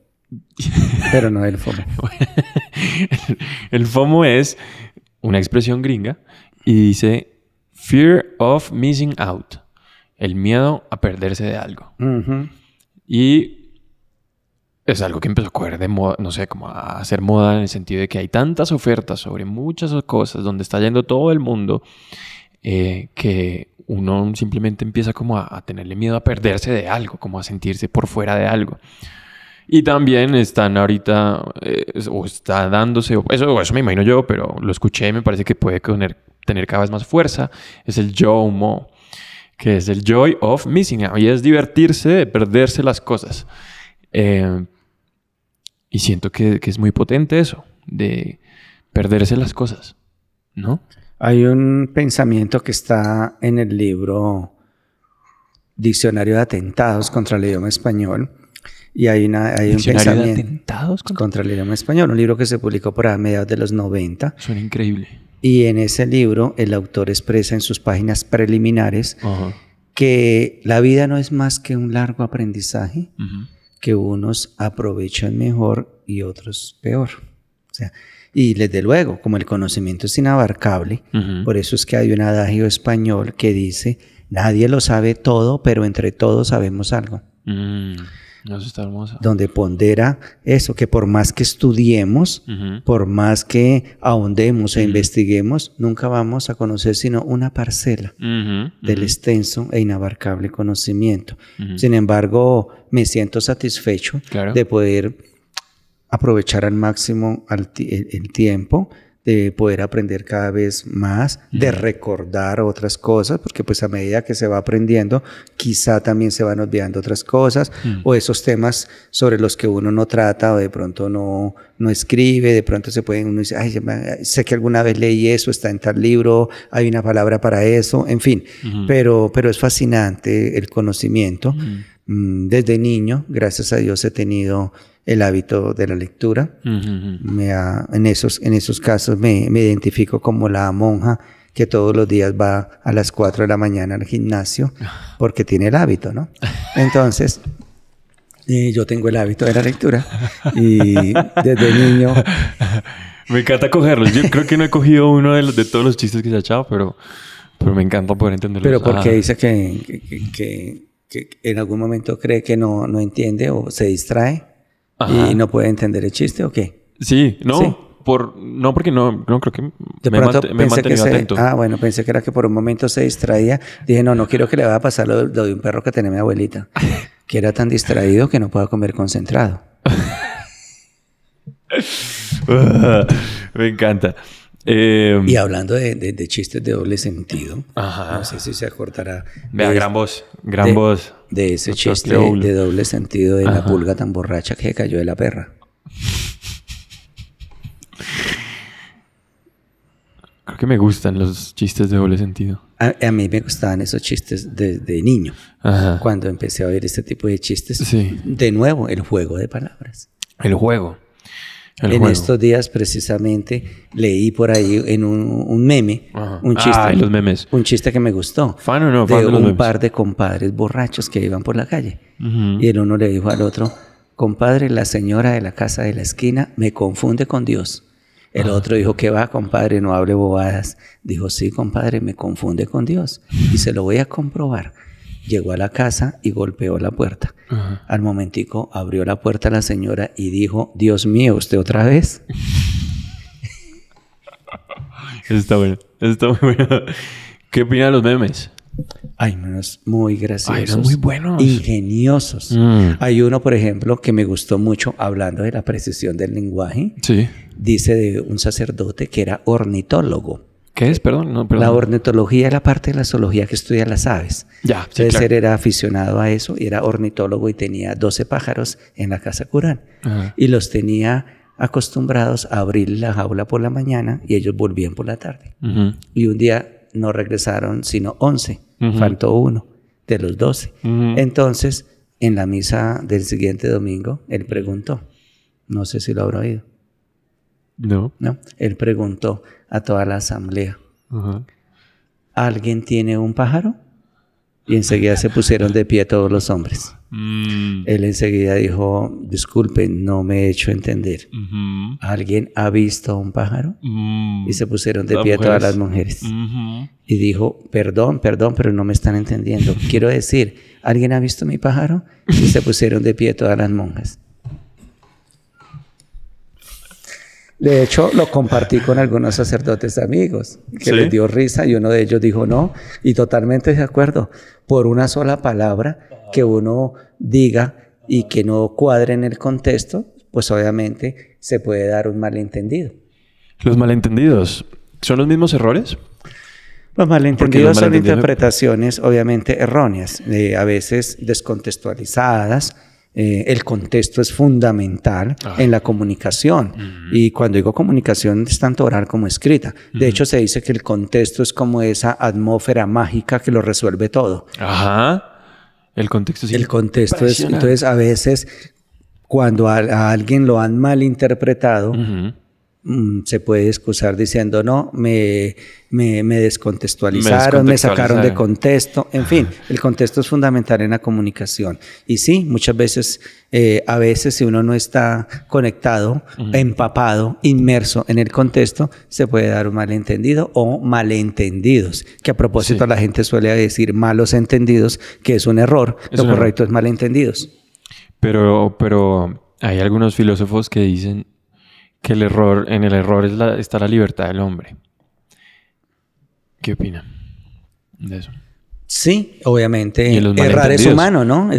pero no del FOMO. El FOMO es una expresión gringa y dice Fear of Missing Out. El miedo a perderse de algo. Y es algo que empezó a coger de moda, no sé, como a hacer moda en el sentido de que hay tantas ofertas sobre muchas cosas donde está yendo todo el mundo que uno simplemente empieza como a tenerle miedo a perderse de algo, como a sentirse por fuera de algo. Y también están ahorita, o está dándose, eso me imagino yo, pero lo escuché y me parece que puede tener cada vez más fuerza, es el JOMO, que es el Joy of Missing Out, y es divertirse de perderse las cosas. Y siento que es muy potente eso, de perderse las cosas, ¿no? Hay un pensamiento que está en el libro Diccionario de Atentados contra el Idioma Español, y hay un pensamiento de atentados contra el idioma español, un libro que se publicó por a mediados de los 90. Suena increíble. Y en ese libro el autor expresa en sus páginas preliminares que la vida no es más que un largo aprendizaje, que unos aprovechan mejor y otros peor. O sea, y desde luego, como el conocimiento es inabarcable, por eso es que hay un adagio español que dice, nadie lo sabe todo, pero entre todos sabemos algo. Eso está hermoso. Donde pondera eso, que por más que estudiemos, por más que ahondemos e investiguemos, nunca vamos a conocer sino una parcela del extenso e inabarcable conocimiento. Sin embargo, me siento satisfecho de poder aprovechar al máximo el tiempo, de poder aprender cada vez más, de recordar otras cosas, porque pues a medida que se va aprendiendo, quizá también se van olvidando otras cosas, o esos temas sobre los que uno no trata o de pronto no escribe, de pronto uno dice, ay, sé que alguna vez leí eso, está en tal libro, hay una palabra para eso, en fin, pero es fascinante el conocimiento. Desde niño, gracias a Dios, he tenido el hábito de la lectura. En esos casos me identifico como la monja que todos los días va a las 4 de la mañana al gimnasio porque tiene el hábito, ¿no? Entonces, yo tengo el hábito de la lectura y desde niño... Me encanta cogerlos. Yo creo que no he cogido uno de todos los chistes que se ha echado, pero me encanta poder entenderlos. Pero porque dice que en algún momento cree que no entiende o se distrae y no puede entender el chiste, ¿o qué? Sí, no. ¿Sí? No, porque no creo que me he mantenido atento. Bueno, pensé que era que por un momento se distraía. Dije, no quiero que le vaya a pasar lo de un perro que tenía mi abuelita, que era tan distraído que no pueda comer concentrado. Me encanta. Y hablando de chistes de doble sentido, no sé si se acordará. Vea, gran voz. De ese chiste de doble sentido de la pulga tan borracha que cayó de la perra. Creo que me gustan los chistes de doble sentido. A mí me gustaban esos chistes desde niño. Cuando empecé a oír este tipo de chistes. Sí. De nuevo, el juego de palabras. El juego. Estos días precisamente leí por ahí en un meme, un chiste, los memes. Un chiste que me gustó. ¿Fan o no? De un par de compadres borrachos que iban por la calle. Y el uno le dijo al otro, compadre, la señora de la casa de la esquina me confunde con Dios. El otro dijo, ¿qué va, compadre? No hable bobadas. Dijo, sí, compadre, me confunde con Dios. Y se lo voy a comprobar. Llegó a la casa y golpeó la puerta. Al momentico abrió la puerta la señora y dijo, Dios mío, ¿usted otra vez? Eso está bueno. Eso está muy bueno. ¿Qué opina de los memes? Hay unos muy graciosos. Hay unos muy buenos. Ingeniosos. Hay uno, por ejemplo, que me gustó mucho, hablando de la precisión del lenguaje. Sí. Dice de un sacerdote que era ornitólogo. ¿Qué es? Perdón. No, perdón. La ornitología es la parte de la zoología que estudia las aves. Ya, sí, Entonces claro. él era aficionado a eso y era ornitólogo y tenía 12 pájaros en la casa cural. Ajá. Y los tenía acostumbrados a abrir la jaula por la mañana y ellos volvían por la tarde. Ujú. Y un día no regresaron sino 11. Ujú. Faltó uno de los 12. Ujú. Entonces, en la misa del siguiente domingo, él preguntó, no sé si lo habrá oído, No. ¿no? Él preguntó a toda la asamblea, Ajá. ¿alguien tiene un pájaro? Y enseguida se pusieron de pie todos los hombres. Él enseguida dijo, disculpen, no me he hecho entender. Ujú. ¿Alguien ha visto un pájaro? Y se pusieron de Las pie todas mujeres. las mujeres. Ujú. Y dijo, perdón, pero no me están entendiendo. Quiero decir, ¿alguien ha visto mi pájaro? Y se pusieron de pie todas las monjas. De hecho, lo compartí con algunos sacerdotes amigos, que ¿Sí? les dio risa y uno de ellos dijo no, y totalmente de acuerdo. Por una sola palabra que uno diga y que no cuadre en el contexto, pues obviamente se puede dar un malentendido. Los malentendidos. ¿Son los mismos errores? Los malentendidos los son malentendidos- interpretaciones obviamente erróneas, a veces descontextualizadas. El contexto es fundamental en la comunicación. Y cuando digo comunicación es tanto oral como escrita. De hecho, se dice que el contexto es como esa atmósfera mágica que lo resuelve todo. Ajá. El contexto sí. El contexto es... Impresionante. Entonces, a veces, cuando a alguien lo han malinterpretado, Ujú. se puede excusar diciendo, no, me descontextualizaron, me sacaron de contexto. En fin, el contexto es fundamental en la comunicación. Y sí, muchas veces, a veces si uno no está conectado, empapado, inmerso en el contexto, se puede dar un malentendido o malentendidos, que a propósito Sí. la gente suele decir malos entendidos, que es un error. Es Lo un error. correcto es malentendidos. Pero hay algunos filósofos que dicen que el error, en el error está la libertad del hombre. ¿Qué opina de eso? Sí, obviamente Y los errar es malentendidos. humano, ¿no?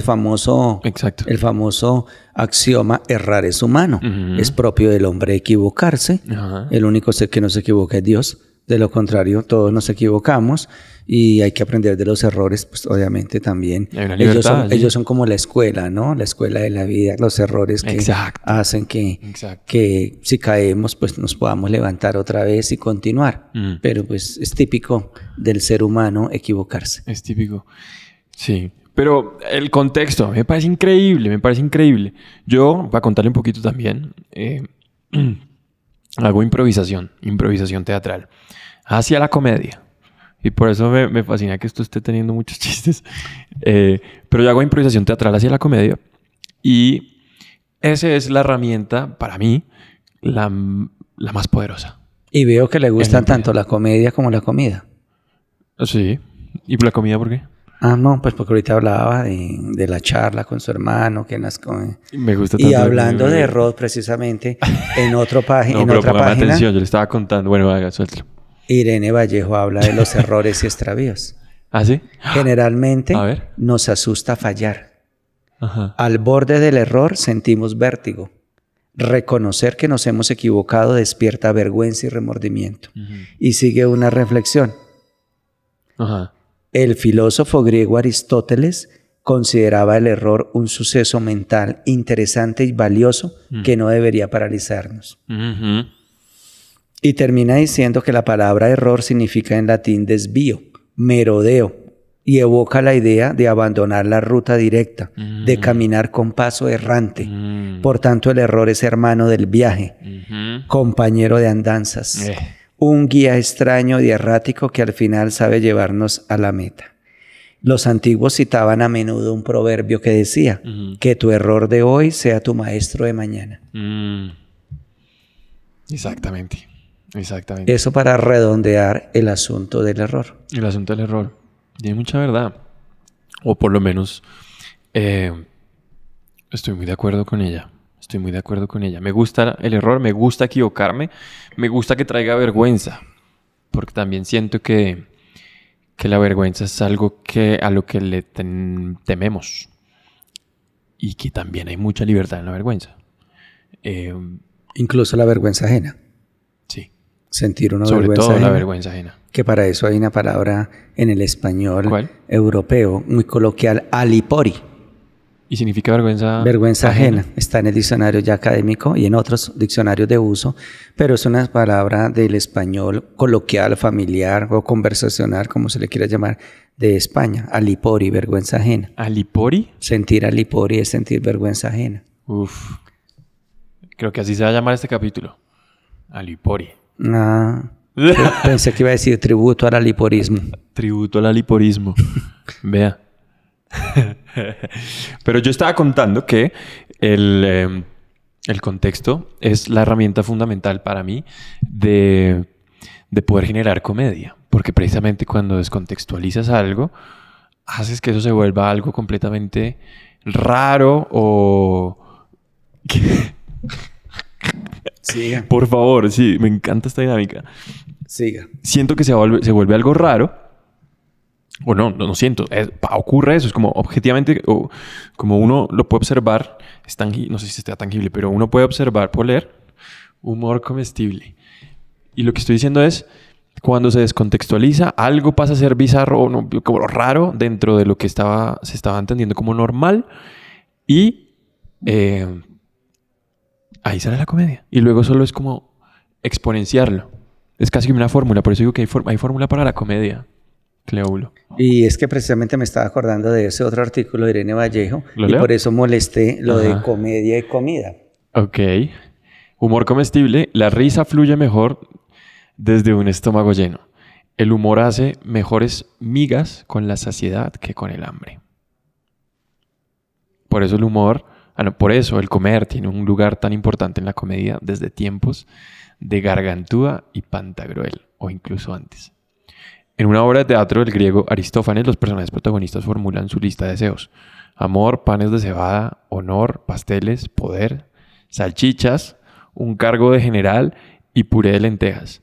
Exacto. El famoso axioma errar es humano. Ujú. Es propio del hombre equivocarse. Ajá. El único ser que no se equivoca es Dios. De lo contrario, todos nos equivocamos y hay que aprender de los errores, pues obviamente también. Hay una libertad, sí. Ellos son como la escuela, ¿no? La escuela de la vida, los errores que Exacto. hacen Exacto. que si caemos, pues nos podamos levantar otra vez y continuar. Pero pues es típico del ser humano equivocarse. Es típico. Sí. Pero el contexto me parece increíble, me parece increíble. Yo, para contarle un poquito también, hago improvisación teatral, hacia la comedia. Y por eso me fascina que esto esté teniendo muchos chistes. Pero yo hago improvisación teatral hacia la comedia. Y esa es la herramienta, para mí, la más poderosa. Y veo que le gustan En la tanto la comedia como la comida. Sí. ¿Y por la comida por qué? Ah, no, pues porque ahorita hablaba de la charla con su hermano, que las come. Me gusta Y tanto la hablando comida. de error, precisamente, en otra No, página, pero póngame atención, yo le estaba contando. Bueno, haga, suéltalo. Irene Vallejo habla de los errores y extravíos. ¿Ah, sí? Generalmente A ver. nos asusta fallar. Ajá. Al borde del error sentimos vértigo. Reconocer que nos hemos equivocado despierta vergüenza y remordimiento. Y sigue una reflexión. Ajá. El filósofo griego Aristóteles consideraba el error un suceso mental interesante y valioso que no debería paralizarnos. Ujú. Y termina diciendo que la palabra error significa en latín desvío, merodeo, y evoca la idea de abandonar la ruta directa, de caminar con paso errante. Por tanto, el error es hermano del viaje, compañero de andanzas, un guía extraño y errático que al final sabe llevarnos a la meta. Los antiguos citaban a menudo un proverbio que decía, que tu error de hoy sea tu maestro de mañana. Exactamente. Exactamente. Eso para redondear el asunto del error. El asunto del error. Tiene mucha verdad. O por lo menos estoy muy de acuerdo con ella. Estoy muy de acuerdo con ella. Me gusta el error, me gusta equivocarme, me gusta que traiga vergüenza. Porque también siento que que la vergüenza es algo a lo que le tememos. Y que también hay mucha libertad en la vergüenza. Incluso la vergüenza ajena. Sí. Sentir una Sobre vergüenza todo ajena. la vergüenza ajena. Que para eso hay una palabra en el español ¿Cuál? europeo muy coloquial, alipori. ¿Y significa vergüenza? Vergüenza ajena. Está en el diccionario ya académico y en otros diccionarios de uso, pero es una palabra del español coloquial, familiar o conversacional, como se le quiera llamar, de España. Alipori, vergüenza ajena. ¿Alipori? Sentir alipori es sentir vergüenza ajena. Uf. Creo que así se va a llamar este capítulo. Alipori. Ah, pensé que iba a decir tributo al aliporismo. Tributo al aliporismo. Vea. Pero yo estaba contando que el contexto es la herramienta fundamental para mí de poder generar comedia. Porque precisamente cuando descontextualizas algo, haces que eso se vuelva algo completamente raro o... Siga. Por favor, sí, me encanta esta dinámica. Siga. Siento que se vuelve algo raro. O no siento. Ocurre eso. Es como objetivamente, o como uno lo puede observar, no sé si está tangible, pero uno puede observar, puede leer humor comestible. Y lo que estoy diciendo es, cuando se descontextualiza, algo pasa a ser bizarro o no, como raro dentro de lo que se estaba entendiendo como normal. Y ahí sale la comedia. Y luego solo es como exponenciarlo. Es casi una fórmula. Por eso digo que hay fórmula para la comedia. Cleóbulo. Y es que precisamente me estaba acordando de ese otro artículo de Irene Vallejo ¿Lo y leo? por eso molesté lo Ajá. de comedia y comida. Ok. Humor comestible. La risa fluye mejor desde un estómago lleno. El humor hace mejores migas con la saciedad que con el hambre. Por eso el humor, por eso el comer tiene un lugar tan importante en la comedia desde tiempos de Gargantúa y Pantagruel, o incluso antes. En una obra de teatro del griego Aristófanes, los personajes protagonistas formulan su lista de deseos. Amor, panes de cebada, honor, pasteles, poder, salchichas, un cargo de general y puré de lentejas.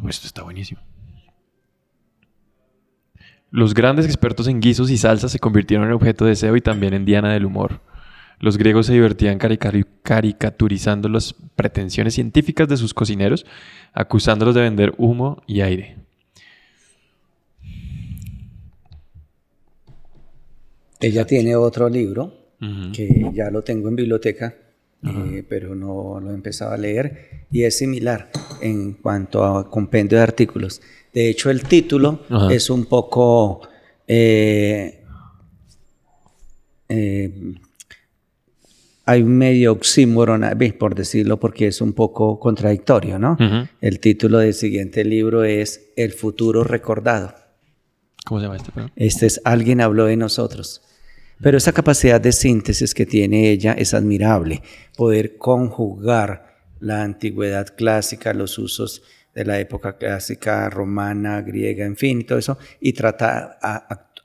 Pues esto está buenísimo. Los grandes expertos en guisos y salsas se convirtieron en objeto de deseo y también en diana del humor. Los griegos se divertían caricaturizando las pretensiones científicas de sus cocineros, acusándolos de vender humo y aire. Ella tiene otro libro Uh-huh. que ya lo tengo en biblioteca, pero no lo he empezado a leer y es similar en cuanto a compendio de artículos. De hecho, el título es un poco... hay un medio oxímoron, por decirlo, porque es un poco contradictorio, ¿no? Uh-huh. El título del siguiente libro es El futuro recordado. ¿Cómo se llama este? Este es Alguien habló de nosotros. Pero esa capacidad de síntesis que tiene ella es admirable. Poder conjugar la antigüedad clásica, los usos de la época clásica, romana, griega, en fin, y todo eso, y tratar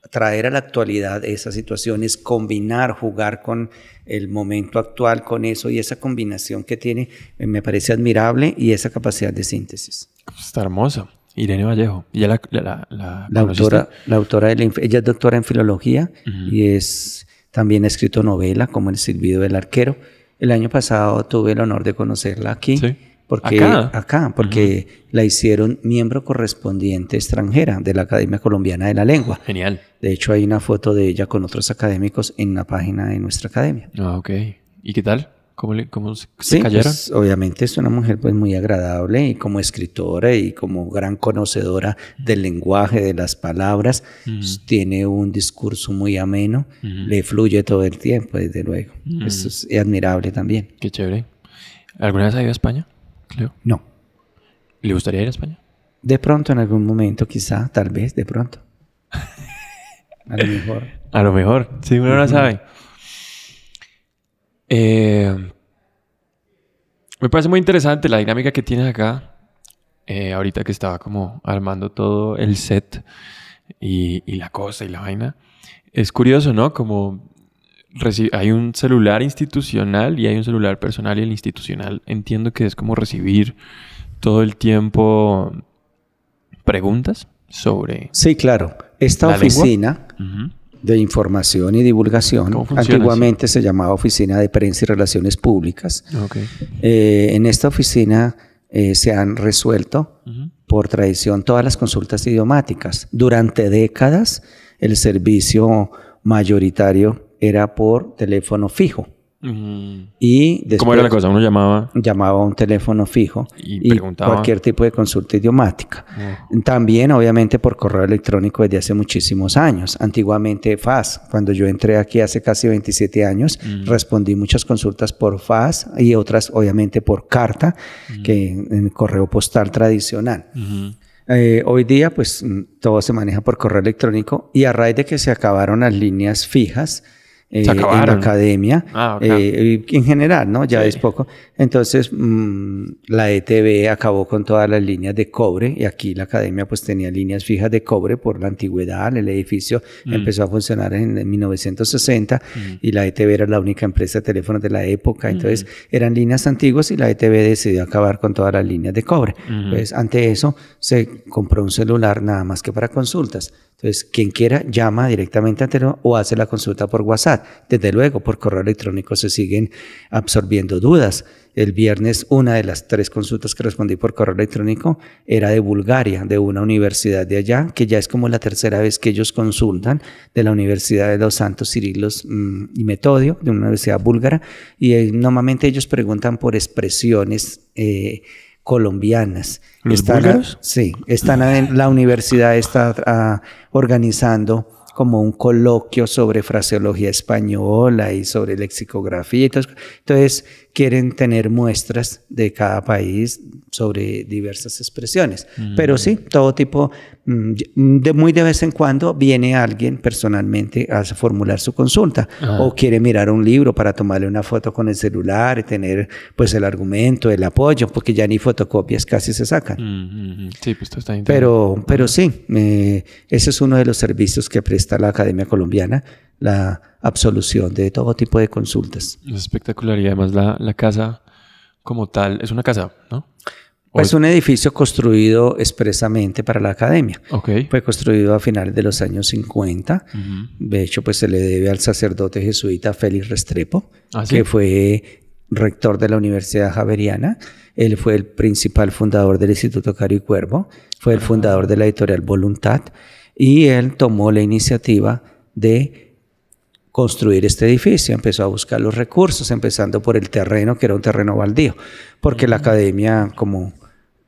traer a la actualidad esas situaciones, combinar, jugar con el momento actual con eso, y esa combinación que tiene me parece admirable, y esa capacidad de síntesis. Está hermoso. Irene Vallejo. ¿Y ya la autora ella es doctora en filología y también ha escrito novela como El silbido del arquero. El año pasado tuve el honor de conocerla aquí. ¿Sí? Porque la hicieron miembro correspondiente extranjera de la Academia Colombiana de la Lengua. Genial. De hecho, hay una foto de ella con otros académicos en la página de nuestra academia. Ah, ok. ¿Y qué tal? ¿Cómo se cayeron? Pues, obviamente es una mujer pues muy agradable y como escritora y como gran conocedora del lenguaje, de las palabras, tiene un discurso muy ameno, le fluye todo el tiempo, desde luego. Eso es admirable también. Qué chévere. ¿Alguna vez ha ido a España, Cleo? No. ¿Le gustaría ir a España? De pronto, en algún momento, quizá, tal vez, de pronto. A lo mejor. A lo mejor, sí, uno no sabe. Me parece muy interesante la dinámica que tienes acá. Ahorita que estaba como armando todo el set y la cosa y la vaina. Es curioso, ¿no? Como hay un celular institucional y hay un celular personal, y el institucional entiendo que es como recibir todo el tiempo preguntas. sobre Sí, claro. Esta la oficina lengua? de información y divulgación, ¿Cómo funciona antiguamente se llamaba Oficina de Prensa y Relaciones Públicas. Ok. En esta oficina se han resuelto por tradición todas las consultas idiomáticas. Durante décadas el servicio mayoritario era por teléfono fijo. Y después ¿Cómo era la cosa? Uno llamaba a un teléfono fijo y preguntaba cualquier tipo de consulta idiomática. También, obviamente, por correo electrónico desde hace muchísimos años. Antiguamente fax. Cuando yo entré aquí hace casi 27 años, respondí muchas consultas por fax y otras, obviamente, por carta, que en correo postal tradicional. Hoy día, pues, todo se maneja por correo electrónico y a raíz de que se acabaron las líneas fijas, en la academia, en general, ¿no? Ya es poco. Entonces, la ETB acabó con todas las líneas de cobre y aquí la academia pues tenía líneas fijas de cobre por la antigüedad. El edificio empezó a funcionar en 1960 y la ETB era la única empresa de teléfonos de la época. Entonces, eran líneas antiguas y la ETB decidió acabar con todas las líneas de cobre. Entonces, ante eso, se compró un celular nada más que para consultas. Entonces, quien quiera llama directamente al teléfono o hace la consulta por WhatsApp. Desde luego, por correo electrónico se siguen absorbiendo dudas. El viernes, una de las 3 consultas que respondí por correo electrónico era de Bulgaria, de una universidad de allá, que ya es como la 3ª vez que ellos consultan, de la Universidad de los Santos Cirilos y Metodio, de una universidad búlgara. Y normalmente ellos preguntan por expresiones colombianas. ¿Los búlgaros? Sí, la universidad está organizando como un coloquio sobre fraseología española y sobre lexicografía y todo eso. Entonces quieren tener muestras de cada país sobre diversas expresiones. Pero sí, todo tipo, muy de vez en cuando viene alguien personalmente a formular su consulta o quiere mirar un libro para tomarle una foto con el celular y tener pues el argumento, el apoyo, porque ya ni fotocopias casi se sacan. Sí, pues todo está pero sí, ese es uno de los servicios que presta la Academia Colombiana, la absolución de todo tipo de consultas. Es espectacular y además la casa como tal es una casa, ¿no? Es un edificio construido expresamente para la academia. Okay. Fue construido a finales de los años 50. De hecho, pues se le debe al sacerdote jesuita Félix Restrepo, que fue rector de la Universidad Javeriana. Él fue el principal fundador del Instituto Caro y Cuervo, fue el fundador de la editorial Voluntad y él tomó la iniciativa de construir este edificio. Empezó a buscar los recursos, empezando por el terreno, que era un terreno baldío, porque la academia, como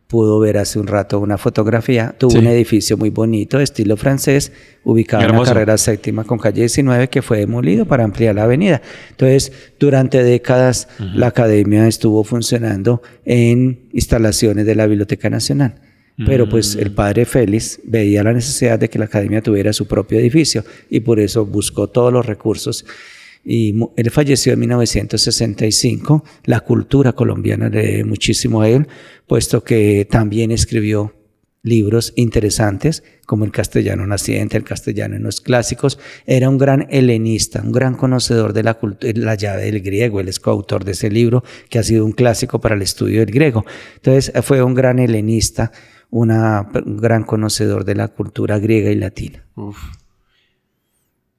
pudo ver hace un rato una fotografía, tuvo un edificio muy bonito, de estilo francés, ubicado en la carrera 7ª con calle 19, que fue demolido para ampliar la avenida. Entonces, durante décadas, la academia estuvo funcionando en instalaciones de la Biblioteca Nacional. Pero pues el padre Félix veía la necesidad de que la academia tuviera su propio edificio y por eso buscó todos los recursos. Y él falleció en 1965. La cultura colombiana le debe muchísimo a él, puesto que también escribió libros interesantes, como El castellano naciente, El castellano en los clásicos. Era un gran helenista, un gran conocedor de la cultura, la llave del griego. Él es coautor de ese libro, que ha sido un clásico para el estudio del griego. Entonces, fue un gran helenista, un gran conocedor de la cultura griega y latina. Uf.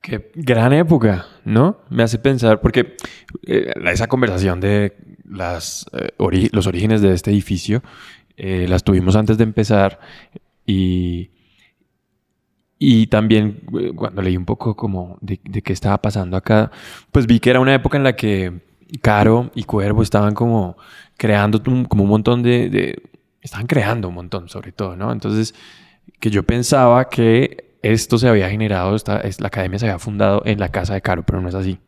Qué gran época, ¿no? Me hace pensar, porque esa conversación de los orígenes de este edificio las tuvimos antes de empezar y también cuando leí un poco como de qué estaba pasando acá, pues vi que era una época en la que Caro y Cuervo estaban como creando como un montón estaban creando un montón sobre todo, ¿no? Entonces, que yo pensaba que esto se había generado, la academia se había fundado en la casa de Caro, pero no es así.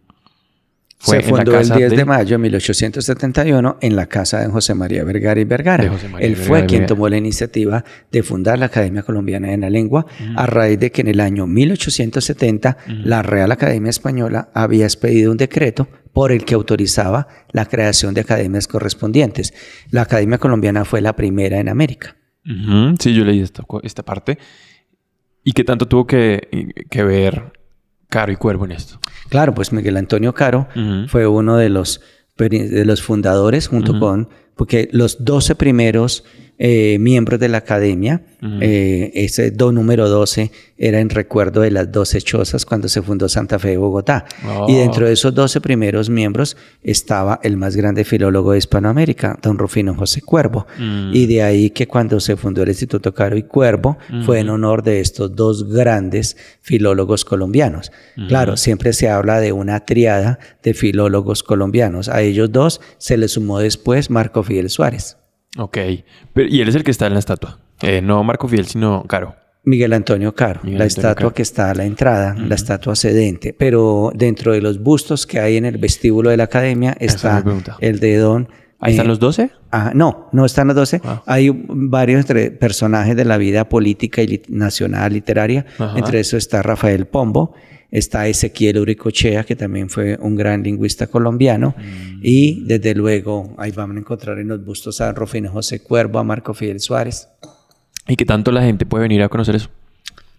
Se fundó el 10 de mayo de 1871 en la casa de José María Vergara y Vergara. Él fue quien tomó la iniciativa de fundar la Academia Colombiana de la Lengua a raíz de que en el año 1870 la Real Academia Española había expedido un decreto por el que autorizaba la creación de academias correspondientes. La Academia Colombiana fue la primera en América. Sí, yo leí esta parte. ¿Y qué tanto tuvo que ver Caro y Cuervo en esto? Claro, pues Miguel Antonio Caro fue uno de los fundadores junto con, porque los 12 primeros miembros de la academia. Ese número 12 era en recuerdo de las 12 chozas cuando se fundó Santa Fe de Bogotá. Y dentro de esos 12 primeros miembros estaba el más grande filólogo de Hispanoamérica, don Rufino José Cuervo. Y de ahí que cuando se fundó el Instituto Caro y Cuervo fue en honor de estos dos grandes filólogos colombianos. Claro, siempre se habla de una triada de filólogos colombianos. A ellos dos se les sumó después Marco Fidel Suárez. Ok. Y él es el que está en la estatua. No Marco Fidel, sino Caro. Miguel Antonio Caro, la estatua que está a la entrada, la estatua sedente. Pero dentro de los bustos que hay en el vestíbulo de la academia está el de don... ¿Ahí están los 12? No están los 12. Hay varios personajes de la vida política y nacional, literaria. Entre eso está Rafael Pombo, está Ezequiel Uricochea, que también fue un gran lingüista colombiano. Y desde luego ahí vamos a encontrar en los bustos a Rufino José Cuervo, a Marco Fidel Suárez. ¿Y qué tanto la gente puede venir a conocer eso?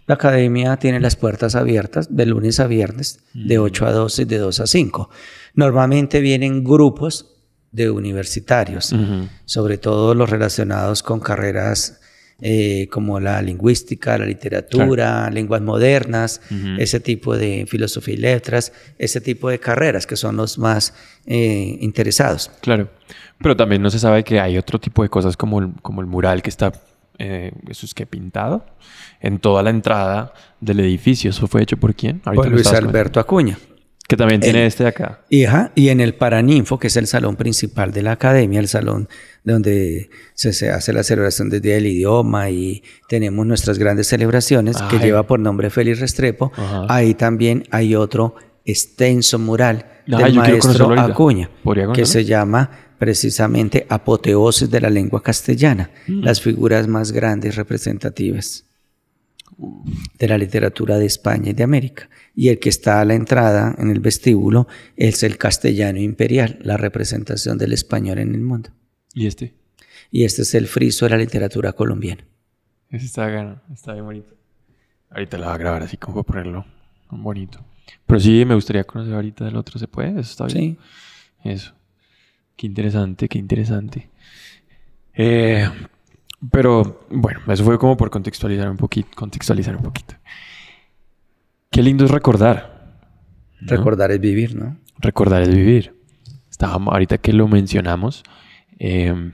La academia tiene las puertas abiertas de lunes a viernes, de 8 a 12 y de 2 a 5. Normalmente vienen grupos de universitarios, sobre todo los relacionados con carreras como la lingüística, la literatura, lenguas modernas, ese tipo de filosofía y letras, ese tipo de carreras que son los más interesados. Claro, pero también no se sabe que hay otro tipo de cosas como el mural que está, eso es que pintado en toda la entrada del edificio. ¿Eso fue hecho por quién? Por Luis Alberto Acuña. Que también tiene este de acá. Y en el Paraninfo, que es el salón principal de la academia, el salón donde se hace la celebración del Día del Idioma y tenemos nuestras grandes celebraciones, que lleva por nombre Félix Restrepo. Ahí también hay otro extenso mural del maestro Acuña, que se llama precisamente Apoteosis de la lengua castellana, las figuras más grandes representativas de la literatura de España y de América. Y el que está a la entrada en el vestíbulo es el castellano imperial, la representación del español en el mundo. ¿Y este? Y este es el friso de la literatura colombiana. Ese está bien bonito. Ahorita lo voy a grabar así como para ponerlo bonito. Pero sí, me gustaría conocer ahorita del otro. ¿Se puede? Eso está bien. Sí. Eso. Qué interesante, qué interesante. Pero bueno, eso fue como por contextualizar un poquito. Qué lindo es recordar, ¿no? Recordar es vivir, ¿no? Recordar es vivir. Ahorita que lo mencionamos, me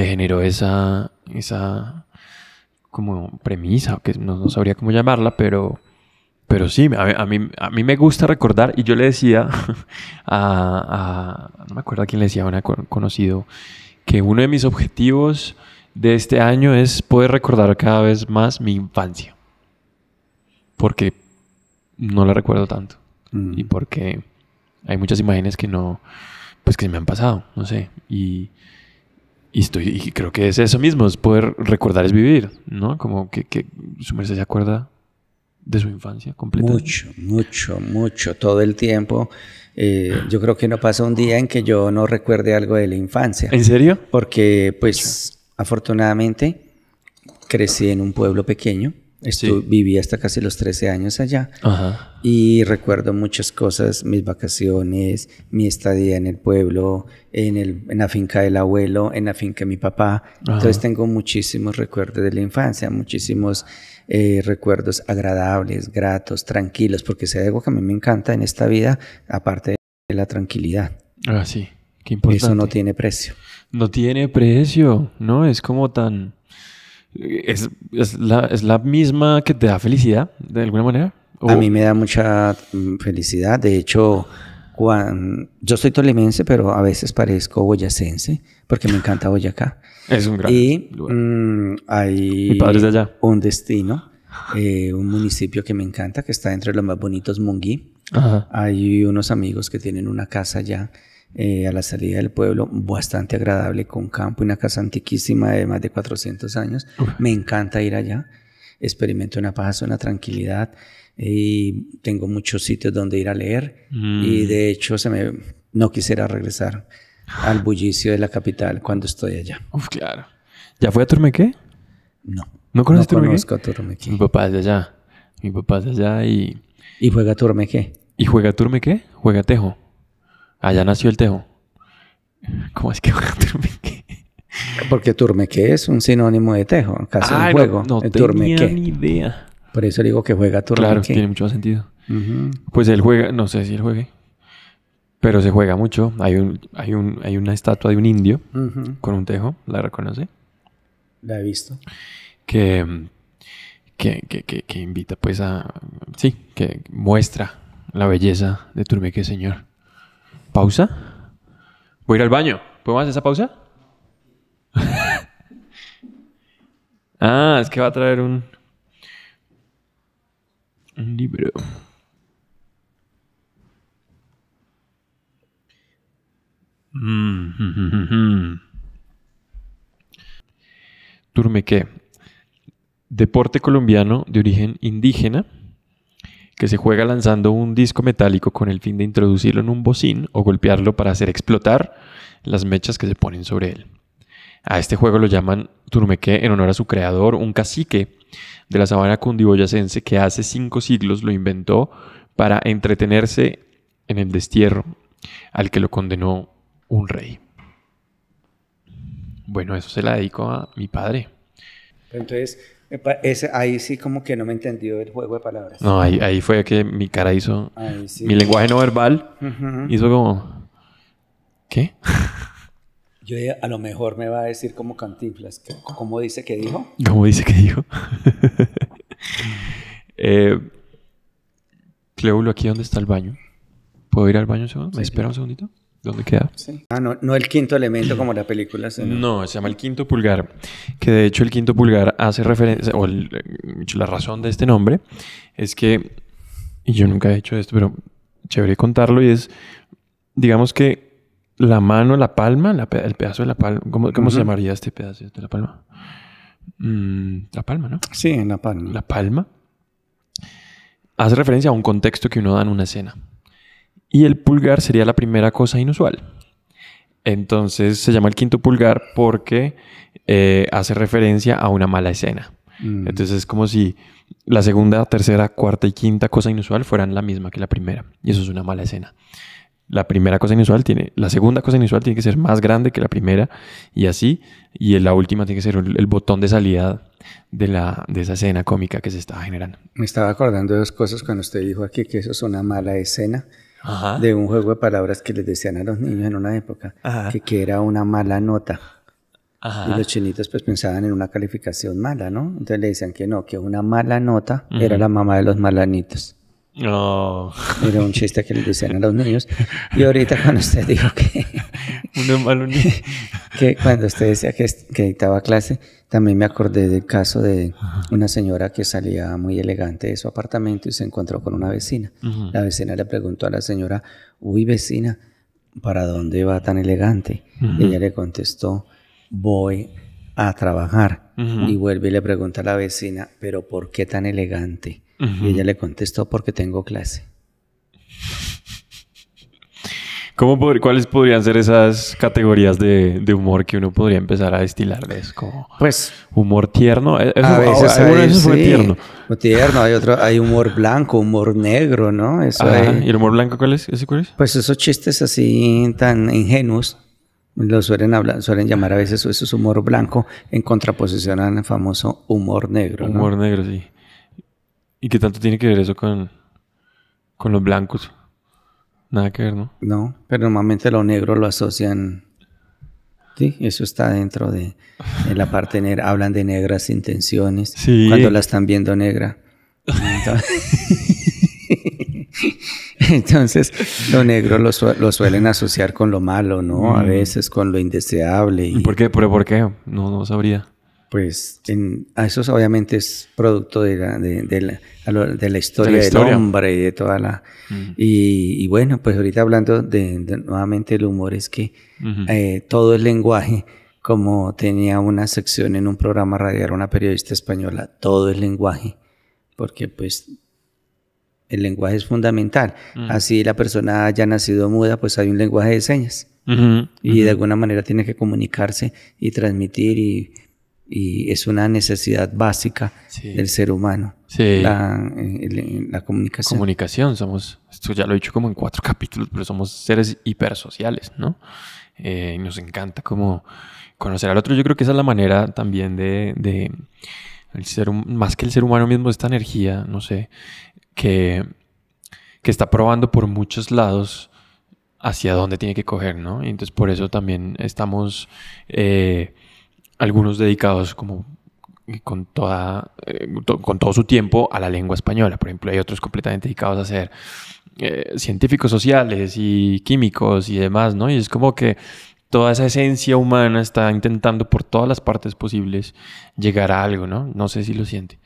generó esa como premisa, que no sabría cómo llamarla, pero sí, a mí me gusta recordar. Y yo le decía no me acuerdo a quién le decía, a un conocido, que uno de mis objetivos de este año es poder recordar cada vez más mi infancia. Porque no la recuerdo tanto. Y porque hay muchas imágenes que pues que me han pasado, no sé. Y creo que es eso mismo, es poder recordar es vivir, ¿no? Como que su merced se acuerda de su infancia completa. Mucho, todo el tiempo. Yo creo que no pasa un día en que yo no recuerde algo de la infancia. ¿En serio? Porque, pues, afortunadamente, crecí en un pueblo pequeño. Viví hasta casi los 13 años allá. Y recuerdo muchas cosas, mis vacaciones, mi estadía en el pueblo, en la finca del abuelo, en la finca de mi papá. Entonces tengo muchísimos recuerdos de la infancia, muchísimos recuerdos agradables, gratos, tranquilos, porque si hay algo que a mí me encanta en esta vida, aparte de la tranquilidad. Sí, qué importante. Eso no tiene precio. No tiene precio, ¿no? Es como tan... ¿Es la misma que te da felicidad, de alguna manera? A mí me da mucha felicidad. De hecho, yo soy tolimense, pero a veces parezco boyacense, porque me encanta Boyacá. Es un gran lugar. Hay mi padre es de allá. Un destino, un municipio que me encanta, que está entre los más bonitos, Monguí. Hay unos amigos que tienen una casa allá, a la salida del pueblo, bastante agradable, con campo, una casa antiquísima de más de 400 años. Me encanta ir allá, experimento una paz, una tranquilidad, y tengo muchos sitios donde ir a leer. Y de hecho no quisiera regresar al bullicio de la capital cuando estoy allá. Claro. ¿Ya fue a Turmequé? No. ¿No conoces Turmequé? No conozco a Turmequé. Mi papá es de allá. ¿Y juega Turmequé? ¿Y juega Turmequé? Juega Tejo. Allá nació el Tejo. ¿Cómo es que juega Turmequé? Porque turmeque es un sinónimo de tejo, casi un juego. No el tenía turmeque. ni idea. Por eso digo que juega turmeque. Claro, tiene mucho más sentido. Ujú. Pues él juega, no sé si él juegue, pero se juega mucho. Hay una estatua de un indio Ujú. con un tejo, ¿la reconoce? La he visto. Que invita pues a... Sí, que muestra la belleza de Turmeque, señor. ¿Pausa? Voy a ir al baño. ¿Podemos hacer esa pausa? Es que va a traer un libro. Turmeque. Deporte colombiano de origen indígena que se juega lanzando un disco metálico con el fin de introducirlo en un bocín o golpearlo para hacer explotar las mechas que se ponen sobre él. A este juego lo llaman turmeque en honor a su creador, un cacique de la sabana cundiboyacense que hace 5 siglos lo inventó para entretenerse en el destierro al que lo condenó un rey. Bueno, eso se la dedico a mi padre. Entonces, ahí sí como que no me entendió el juego de palabras. No, ahí fue que mi cara hizo... Ahí sí. Mi lenguaje no verbal Ujú. hizo como... ¿Qué? Yo dije, a lo mejor me va a decir como Cantinflas. ¿Cómo dice que dijo? ¿Cómo dice que dijo? Cleulo, ¿aquí dónde está el baño? ¿Puedo ir al baño un segundo? ¿Me espera un segundito? ¿Dónde queda? Sí. No el quinto elemento como la película. Sino... No, se llama el quinto pulgar. Que de hecho el quinto pulgar hace referencia... la razón de este nombre es que... Y yo nunca he hecho esto, pero chévere contarlo. Y es... Digamos que la mano, la palma, el pedazo de la palma... ¿Cómo se llamaría este pedazo de la palma? La palma, ¿no? Sí, en la palma. La palma hace referencia a un contexto que uno da en una escena. Y el pulgar sería la primera cosa inusual. Entonces se llama el quinto pulgar porque hace referencia a una mala escena. Entonces es como si la segunda, tercera, cuarta y quinta cosa inusual fueran la misma que la primera. Y eso es una mala escena. La segunda cosa inusual tiene que ser más grande que la primera y así. Y la última tiene que ser el botón de salida de esa escena cómica que se estaba generando. Me estaba acordando de 2 cosas cuando usted dijo aquí que eso es una mala escena. Ajá. De un juego de palabras que les decían a los niños en una época, que era una mala nota. Ajá. Y los chinitos pues pensaban en una calificación mala, ¿no? Entonces le decían que no, que una mala nota era la mamá de los malanitos. No. Era un chiste que les decían a los niños. Y ahorita cuando usted dijo que... que cuando usted decía que dictaba clase, también me acordé del caso de una señora que salía muy elegante de su apartamento y se encontró con una vecina. La vecina le preguntó a la señora, uy vecina, ¿para dónde va tan elegante? Y ella le contestó, voy a trabajar. Y vuelve y le pregunta a la vecina, ¿pero por qué tan elegante? Y ella le contestó, porque tengo clase. ¿Cuáles podrían ser esas categorías de humor que uno podría empezar a destilar de eso? Como pues humor tierno. A veces eso fue tierno. Tierno, hay humor blanco, humor negro, ¿no? Eso ¿Y el humor blanco cuál es? ¿Ese cuál es? Pues esos chistes así tan ingenuos lo suelen llamar a veces eso es humor blanco en contraposición al famoso humor negro. Humor negro, sí. ¿Y qué tanto tiene que ver eso con los blancos? Nada que ver, ¿no? No, pero normalmente lo negro lo asocian... Sí, eso está dentro de la parte negra. Hablan de negras intenciones. Sí. Cuando la están viendo negra. Entonces, lo negro lo suelen asociar con lo malo, ¿no? A veces con lo indeseable. ¿Y por qué? ¿Pero por qué? No sabría. Pues eso obviamente es producto de la historia del hombre y de toda la... Y bueno, pues ahorita hablando nuevamente del humor, es que todo el lenguaje, como tenía una sección en un programa radial, una periodista española, todo el lenguaje, porque pues el lenguaje es fundamental. Así la persona haya nacido muda, pues hay un lenguaje de señas. Y de alguna manera tiene que comunicarse y transmitir y es una necesidad básica del ser humano. Sí. La comunicación. Comunicación, esto ya lo he dicho como en 4 capítulos, pero somos seres hipersociales, ¿no? Nos encanta como conocer al otro. Yo creo que esa es la manera también de más que el ser humano mismo, esta energía, no sé, que está probando por muchos lados hacia dónde tiene que coger, ¿no? Y entonces por eso también estamos algunos dedicados como con todo su tiempo a la lengua española. Por ejemplo, hay otros completamente dedicados a ser científicos sociales y químicos y demás, ¿no? Y es como que toda esa esencia humana está intentando por todas las partes posibles llegar a algo, ¿no? No sé si lo siente.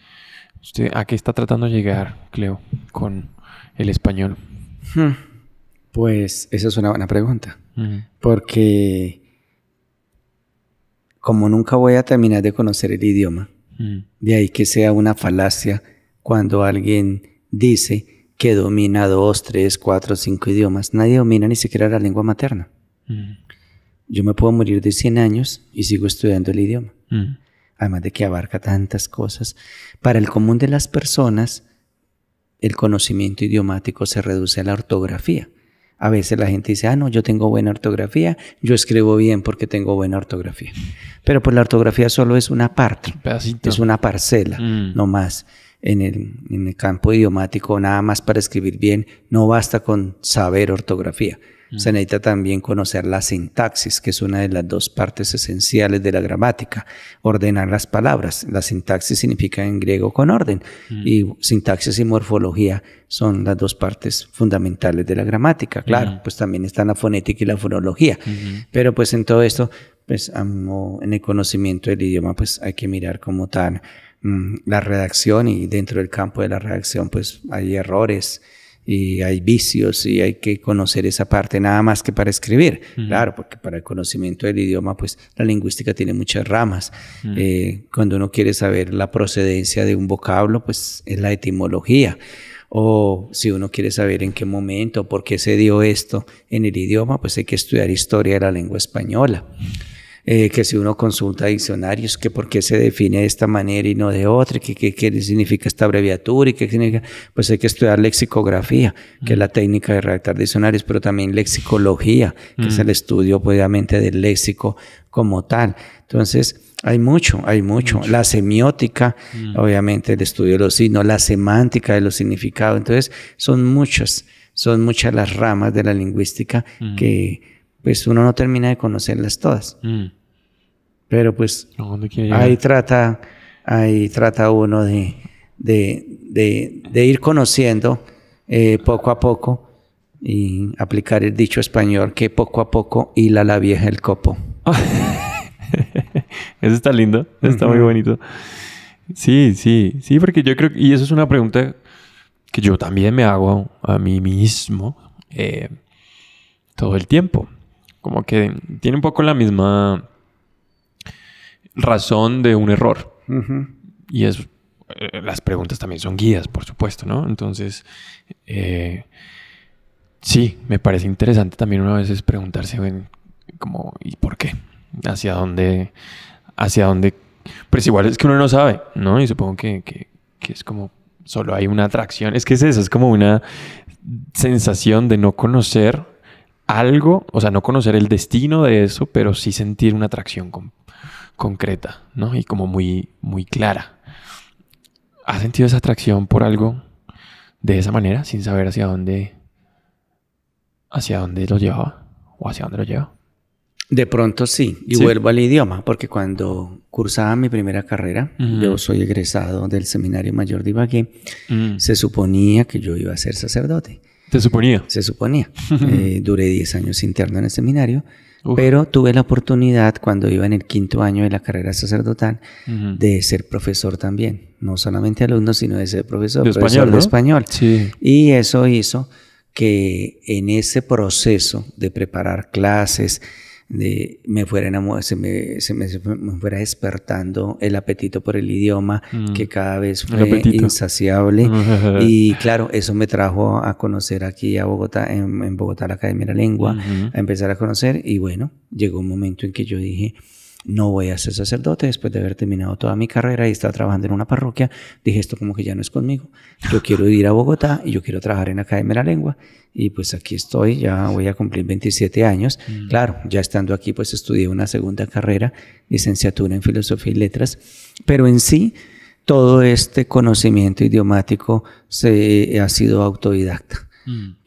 ¿Usted a qué está tratando de llegar, Cleo, con el español? Pues esa es una buena pregunta. Porque como nunca voy a terminar de conocer el idioma, de ahí que sea una falacia cuando alguien dice que domina 2, 3, 4, 5 idiomas. Nadie domina ni siquiera la lengua materna. Yo me puedo morir de 100 años y sigo estudiando el idioma. Además de que abarca tantas cosas. Para el común de las personas, el conocimiento idiomático se reduce a la ortografía. A veces la gente dice, no, yo tengo buena ortografía, yo escribo bien porque tengo buena ortografía. Pero pues la ortografía solo es una parte, es una parcela, no más. En el campo idiomático, nada más para escribir bien, no basta con saber ortografía. Se necesita también conocer la sintaxis, que es una de las dos partes esenciales de la gramática. Ordenar las palabras. La sintaxis significa en griego con orden. Y sintaxis y morfología son las dos partes fundamentales de la gramática. Claro, pues también están la fonética y la fonología. Pero pues en todo esto, pues en el conocimiento del idioma, pues hay que mirar como tal la redacción, y dentro del campo de la redacción pues hay errores y hay vicios y hay que conocer esa parte nada más que para escribir. Claro, porque para el conocimiento del idioma pues la lingüística tiene muchas ramas. Cuando uno quiere saber la procedencia de un vocablo pues es la etimología. O si uno quiere saber en qué momento, por qué se dio esto en el idioma, pues hay que estudiar historia de la lengua española. Que si uno consulta diccionarios, que por qué se define de esta manera y no de otra, qué significa esta abreviatura y qué significa, pues hay que estudiar lexicografía, que es la técnica de redactar diccionarios, pero también lexicología, que es el estudio obviamente del léxico como tal. Entonces, hay mucho. La semiótica, obviamente el estudio de los signos, la semántica de los significados. Entonces, son muchas las ramas de la lingüística que pues uno no termina de conocerlas todas. Pero pues ahí trata uno de ir conociendo poco a poco y aplicar el dicho español que poco a poco hila la vieja el copo. Eso está lindo, está muy bonito. Sí, porque yo creo, y eso es una pregunta que yo también me hago a mí mismo todo el tiempo. Como que tiene un poco la misma razón de un error. Y es las preguntas también son guías, por supuesto, ¿no? Entonces, sí, me parece interesante también una vez preguntarse como, ¿y por qué? ¿Hacia dónde? Pues igual es que uno no sabe, ¿no? Y supongo que es como solo hay una atracción. Es que es eso, es como una sensación de no conocer algo, o sea, no conocer el destino de eso, pero sí sentir una atracción concreta, ¿no? Y como muy, muy clara. ¿Has sentido esa atracción por algo de esa manera, sin saber hacia dónde lo llevaba o hacia dónde lo lleva? De pronto sí, y vuelvo al idioma, porque cuando cursaba mi primera carrera, yo soy egresado del Seminario Mayor de Ibagué, se suponía que yo iba a ser sacerdote. ¿Te suponía? Se suponía. Duré 10 años interno en el seminario, pero tuve la oportunidad cuando iba en el 5º año de la carrera sacerdotal de ser profesor también. No solamente alumno, sino de ser profesor de español. Sí. Y eso hizo que en ese proceso de preparar clases, me fuera despertando el apetito por el idioma, que cada vez fue insaciable. Y claro, eso me trajo a conocer aquí a Bogotá, en Bogotá, la Academia de la Lengua, a empezar a conocer. Y bueno, llegó un momento en que yo dije, no voy a ser sacerdote después de haber terminado toda mi carrera y estar trabajando en una parroquia. Dije, esto como que ya no es conmigo. Yo quiero ir a Bogotá y yo quiero trabajar en la Academia de la Lengua. Y pues aquí estoy, ya voy a cumplir 27 años. Claro, ya estando aquí pues estudié una segunda carrera, licenciatura en Filosofía y Letras. Pero en sí, todo este conocimiento idiomático ha sido autodidacta.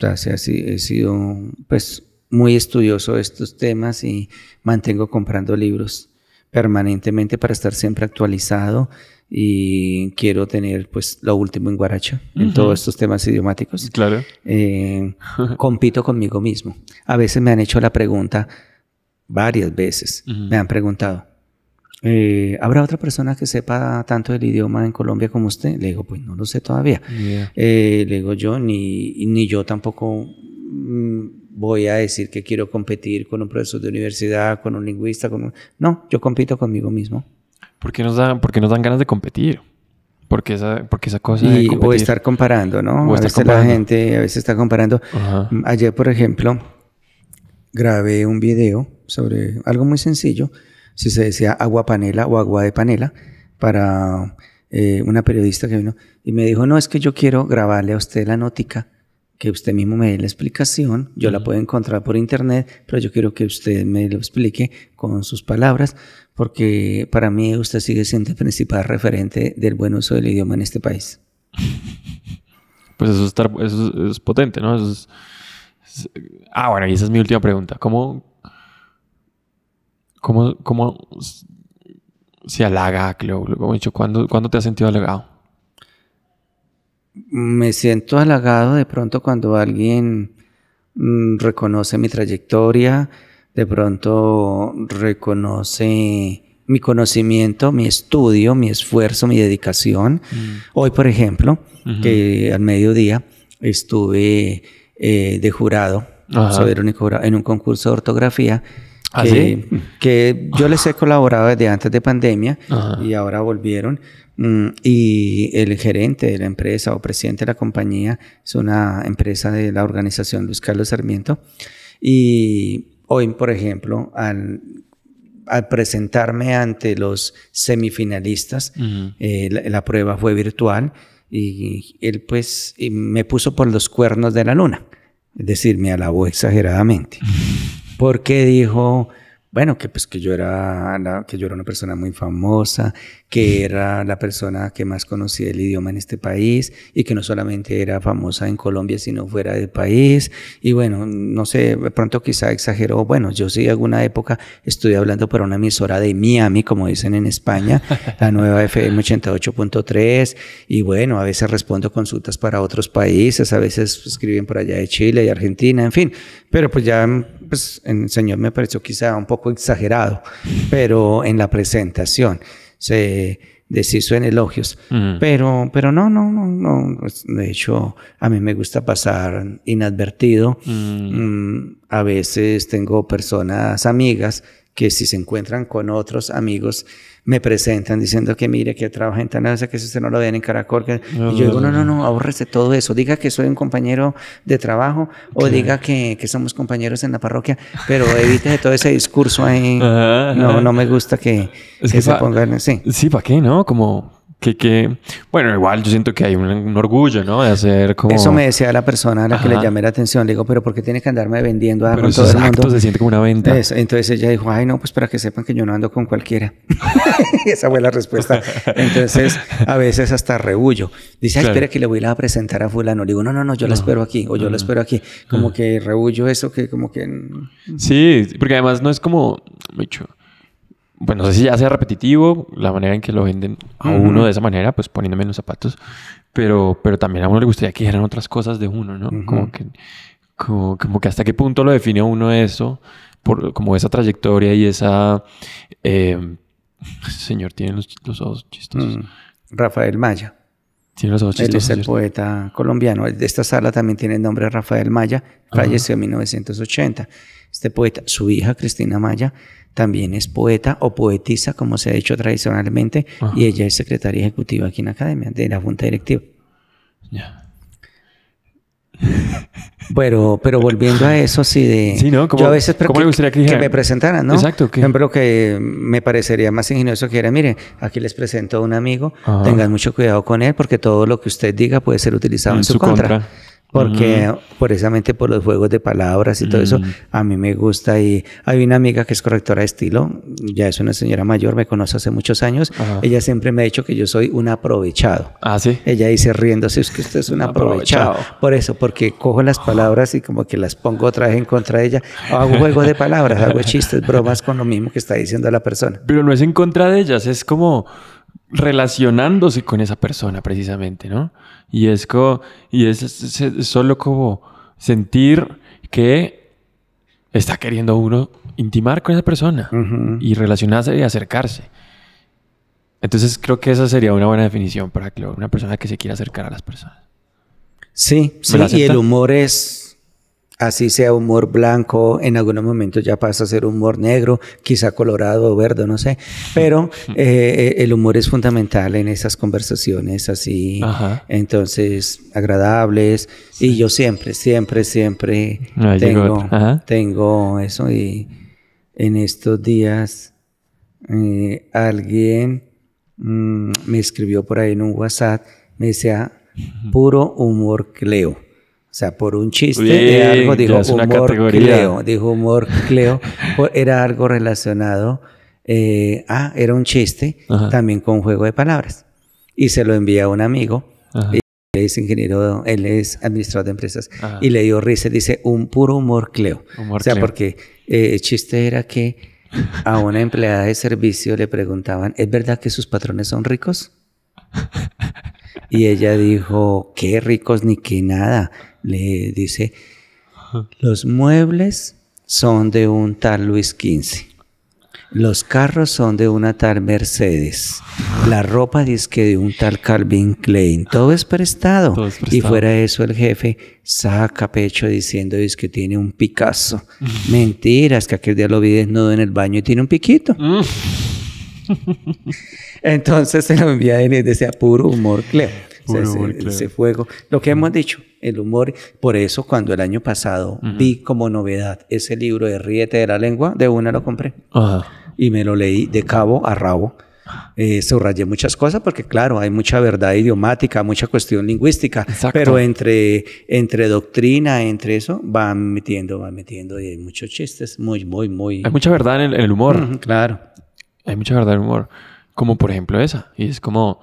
O sea, he sido pues muy estudioso de estos temas y mantengo comprando libros permanentemente para estar siempre actualizado, y quiero tener pues lo último en guaracha en todos estos temas idiomáticos. Claro. Compito conmigo mismo. A veces me han hecho la pregunta, varias veces me han preguntado, ¿habrá otra persona que sepa tanto del idioma en Colombia como usted? Le digo, pues no lo sé todavía. Le digo, yo ni yo tampoco voy a decir que quiero competir con un profesor de universidad, con un lingüista, no, yo compito conmigo mismo. ¿Por qué nos dan ganas de competir? Porque esa cosa de competir. O estar comparando, ¿no? A veces la gente está comparando. Ayer, por ejemplo, grabé un video sobre algo muy sencillo, si se decía agua panela o agua de panela, para una periodista que vino y me dijo, no, es que yo quiero grabarle a usted la nótica, que usted mismo me dé la explicación. Yo la puedo encontrar por internet, pero yo quiero que usted me lo explique con sus palabras, porque para mí usted sigue siendo el principal referente del buen uso del idioma en este país. Pues eso es potente, ¿no? Bueno, y esa es mi última pregunta. ¿Cómo se halaga, como he dicho, ¿cuándo te has sentido halagado? Me siento halagado de pronto cuando alguien reconoce mi trayectoria, de pronto reconoce mi conocimiento, mi estudio, mi esfuerzo, mi dedicación. Hoy, por ejemplo, que al mediodía estuve de jurado, soy el único jurado, en un concurso de ortografía. Que yo les he colaborado desde antes de pandemia y ahora volvieron. Y el gerente de la empresa o presidente de la compañía es una empresa de la organización Luis Carlos Sarmiento. Y hoy, por ejemplo, al presentarme ante los semifinalistas, la prueba fue virtual y él pues me puso por los cuernos de la luna. Es decir, me alabó exageradamente. Porque dijo, bueno, que yo era una persona muy famosa, que era la persona que más conocía el idioma en este país y que no solamente era famosa en Colombia, sino fuera del país. Y bueno, no sé, de pronto quizá exageró. Bueno, yo sí alguna época estuve hablando para una emisora de Miami, como dicen en España, la nueva FM 88.3. Y bueno, a veces respondo consultas para otros países, a veces escriben por allá de Chile y Argentina, en fin. Pero pues ya pues, el señor me pareció quizá un poco exagerado, pero en la presentación se deshizo en elogios. Pero no. Pues, de hecho, a mí me gusta pasar inadvertido. A veces tengo personas amigas que si se encuentran con otros amigos me presentan diciendo que mire, que trabaja en Tanasa, que eso no lo ven en Caracol. Y yo digo, no, ahórrese todo eso. Diga que soy un compañero de trabajo o diga que somos compañeros en la parroquia, pero evite todo ese discurso ahí. No me gusta que se pongan así. Sí, ¿para qué, no? Como que... Bueno, igual yo siento que hay un orgullo, ¿no? De hacer como... Eso me decía la persona a la que le llamé la atención. Le digo, pero ¿por qué tiene que andarme vendiendo con todo el mundo? Se siente como una venta. Entonces ella dijo, ay, no, pues para que sepan que yo no ando con cualquiera. Esa fue la respuesta. Entonces, a veces hasta rehuyo. Dice, ay, espera que le voy a presentar a fulano. Le digo, no, yo la espero aquí. O yo la espero aquí. Como que rehuyo eso, que como que... Sí, porque además no es como... Mucho. Bueno, no sé si ya sea repetitivo la manera en que lo venden a uno de esa manera, pues poniéndome en los zapatos, pero también a uno le gustaría que dijeran otras cosas de uno, ¿no? Como que hasta qué punto lo define a uno eso, como esa trayectoria y esa... señor tiene los ojos chistosos. Rafael Maya. Tiene los ojos chistosos. Él es el poeta colombiano. De esta sala también tiene el nombre Rafael Maya, falleció en 1980. Este poeta, su hija Cristina Maya, también es poeta o poetisa, como se ha dicho tradicionalmente, y ella es secretaria ejecutiva aquí en la academia, de la junta directiva. Ya. Pero volviendo a eso, sí, Sí, ¿no? yo a veces ¿cómo le gustaría que que dijera? me presentaran, ¿no? Exacto. Por ejemplo, que me parecería más ingenioso que era, mire, aquí les presento a un amigo, Ajá. tengan mucho cuidado con él, porque todo lo que usted diga puede ser utilizado en su contra. Porque precisamente por los juegos de palabras y todo eso, a mí me gusta. Y hay una amiga que es correctora de estilo, ya es una señora mayor, me conoce hace muchos años. Ajá. Ella siempre me ha dicho que yo soy un aprovechado. Ah, sí. Ella dice riéndose, es que usted es un aprovechado. Por eso, porque cojo las palabras y como que las pongo otra vez en contra de ella. Hago juego de palabras, hago chistes, bromas con lo mismo que está diciendo la persona. Pero no es en contra de ellas, es como relacionándose con esa persona precisamente, ¿no? Y es solo como sentir que está queriendo uno intimar con esa persona y relacionarse y acercarse. Entonces creo que esa sería una buena definición para Cleo, una persona que se quiera acercar a las personas. Sí, sí, y el humor es, así sea humor blanco, en algunos momentos ya pasa a ser humor negro, quizá colorado o verde, no sé, pero el humor es fundamental en esas conversaciones así, entonces agradables, y yo siempre tengo eso. Y en estos días alguien me escribió por ahí en un WhatsApp, me decía puro humor Cleo. O sea, por un chiste de algo, dijo humor Cleo. Dijo humor Cleo. Era algo relacionado. Era un chiste también con juego de palabras. Y se lo envié a un amigo. Él es ingeniero, él es administrador de empresas. Y le dio risa. Dice, un puro humor Cleo. Porque el chiste era que a una empleada de servicio le preguntaban, ¿es verdad que sus patrones son ricos? Y ella dijo, qué ricos ni qué nada. Le dice, los muebles son de un tal Luis XV. Los carros son de una tal Mercedes. La ropa dice que de un tal Calvin Klein. Todo es prestado. Y fuera de eso el jefe saca pecho diciendo dice que tiene un Picasso. Mentiras, que aquel día lo vi desnudo en el baño y tiene un piquito. Entonces se lo envía a él y decía puro humor Cleo. Ese fuego. Lo que hemos dicho, el humor. Por eso cuando el año pasado vi como novedad ese libro de Ríete de la Lengua, de una lo compré. Y me lo leí de cabo a rabo. Subrayé muchas cosas porque claro, hay mucha verdad idiomática, mucha cuestión lingüística. Exacto. Pero entre doctrina, entre eso, van metiendo y hay muchos chistes muy... Hay mucha verdad en el humor. Claro. Hay mucha verdad en el humor. Como por ejemplo esa. Y es como...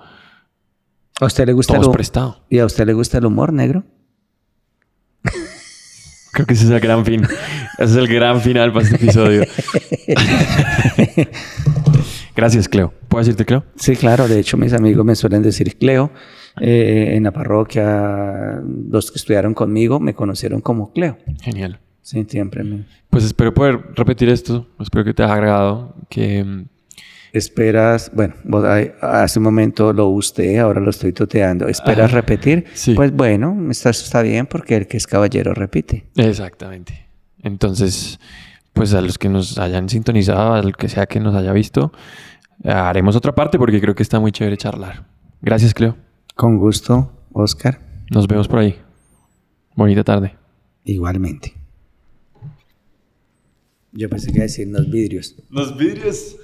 ¿A usted le gusta prestado? ¿Y a usted le gusta el humor negro? Creo que ese es el gran fin. Ese es el gran final para este episodio. Gracias, Cleo. ¿Puedo decirte Cleo? Sí, claro. De hecho, mis amigos me suelen decir Cleo. En la parroquia, los que estudiaron conmigo me conocieron como Cleo. Genial. Sí, siempre. Pues espero poder repetir esto. Espero que te haya agradado. Que... Esperas, bueno, vos hace un momento lo usted, ahora lo estoy tuteando. ¿Esperas repetir? Sí. Pues bueno, está bien porque el que es caballero repite. Exactamente. Entonces, pues a los que nos hayan sintonizado, al que sea que nos haya visto, haremos otra parte porque creo que está muy chévere charlar. Gracias, Cleo. Con gusto, Oscar. Nos vemos por ahí. Bonita tarde. Igualmente. Yo pensé que iba a decir los vidrios. Los vidrios.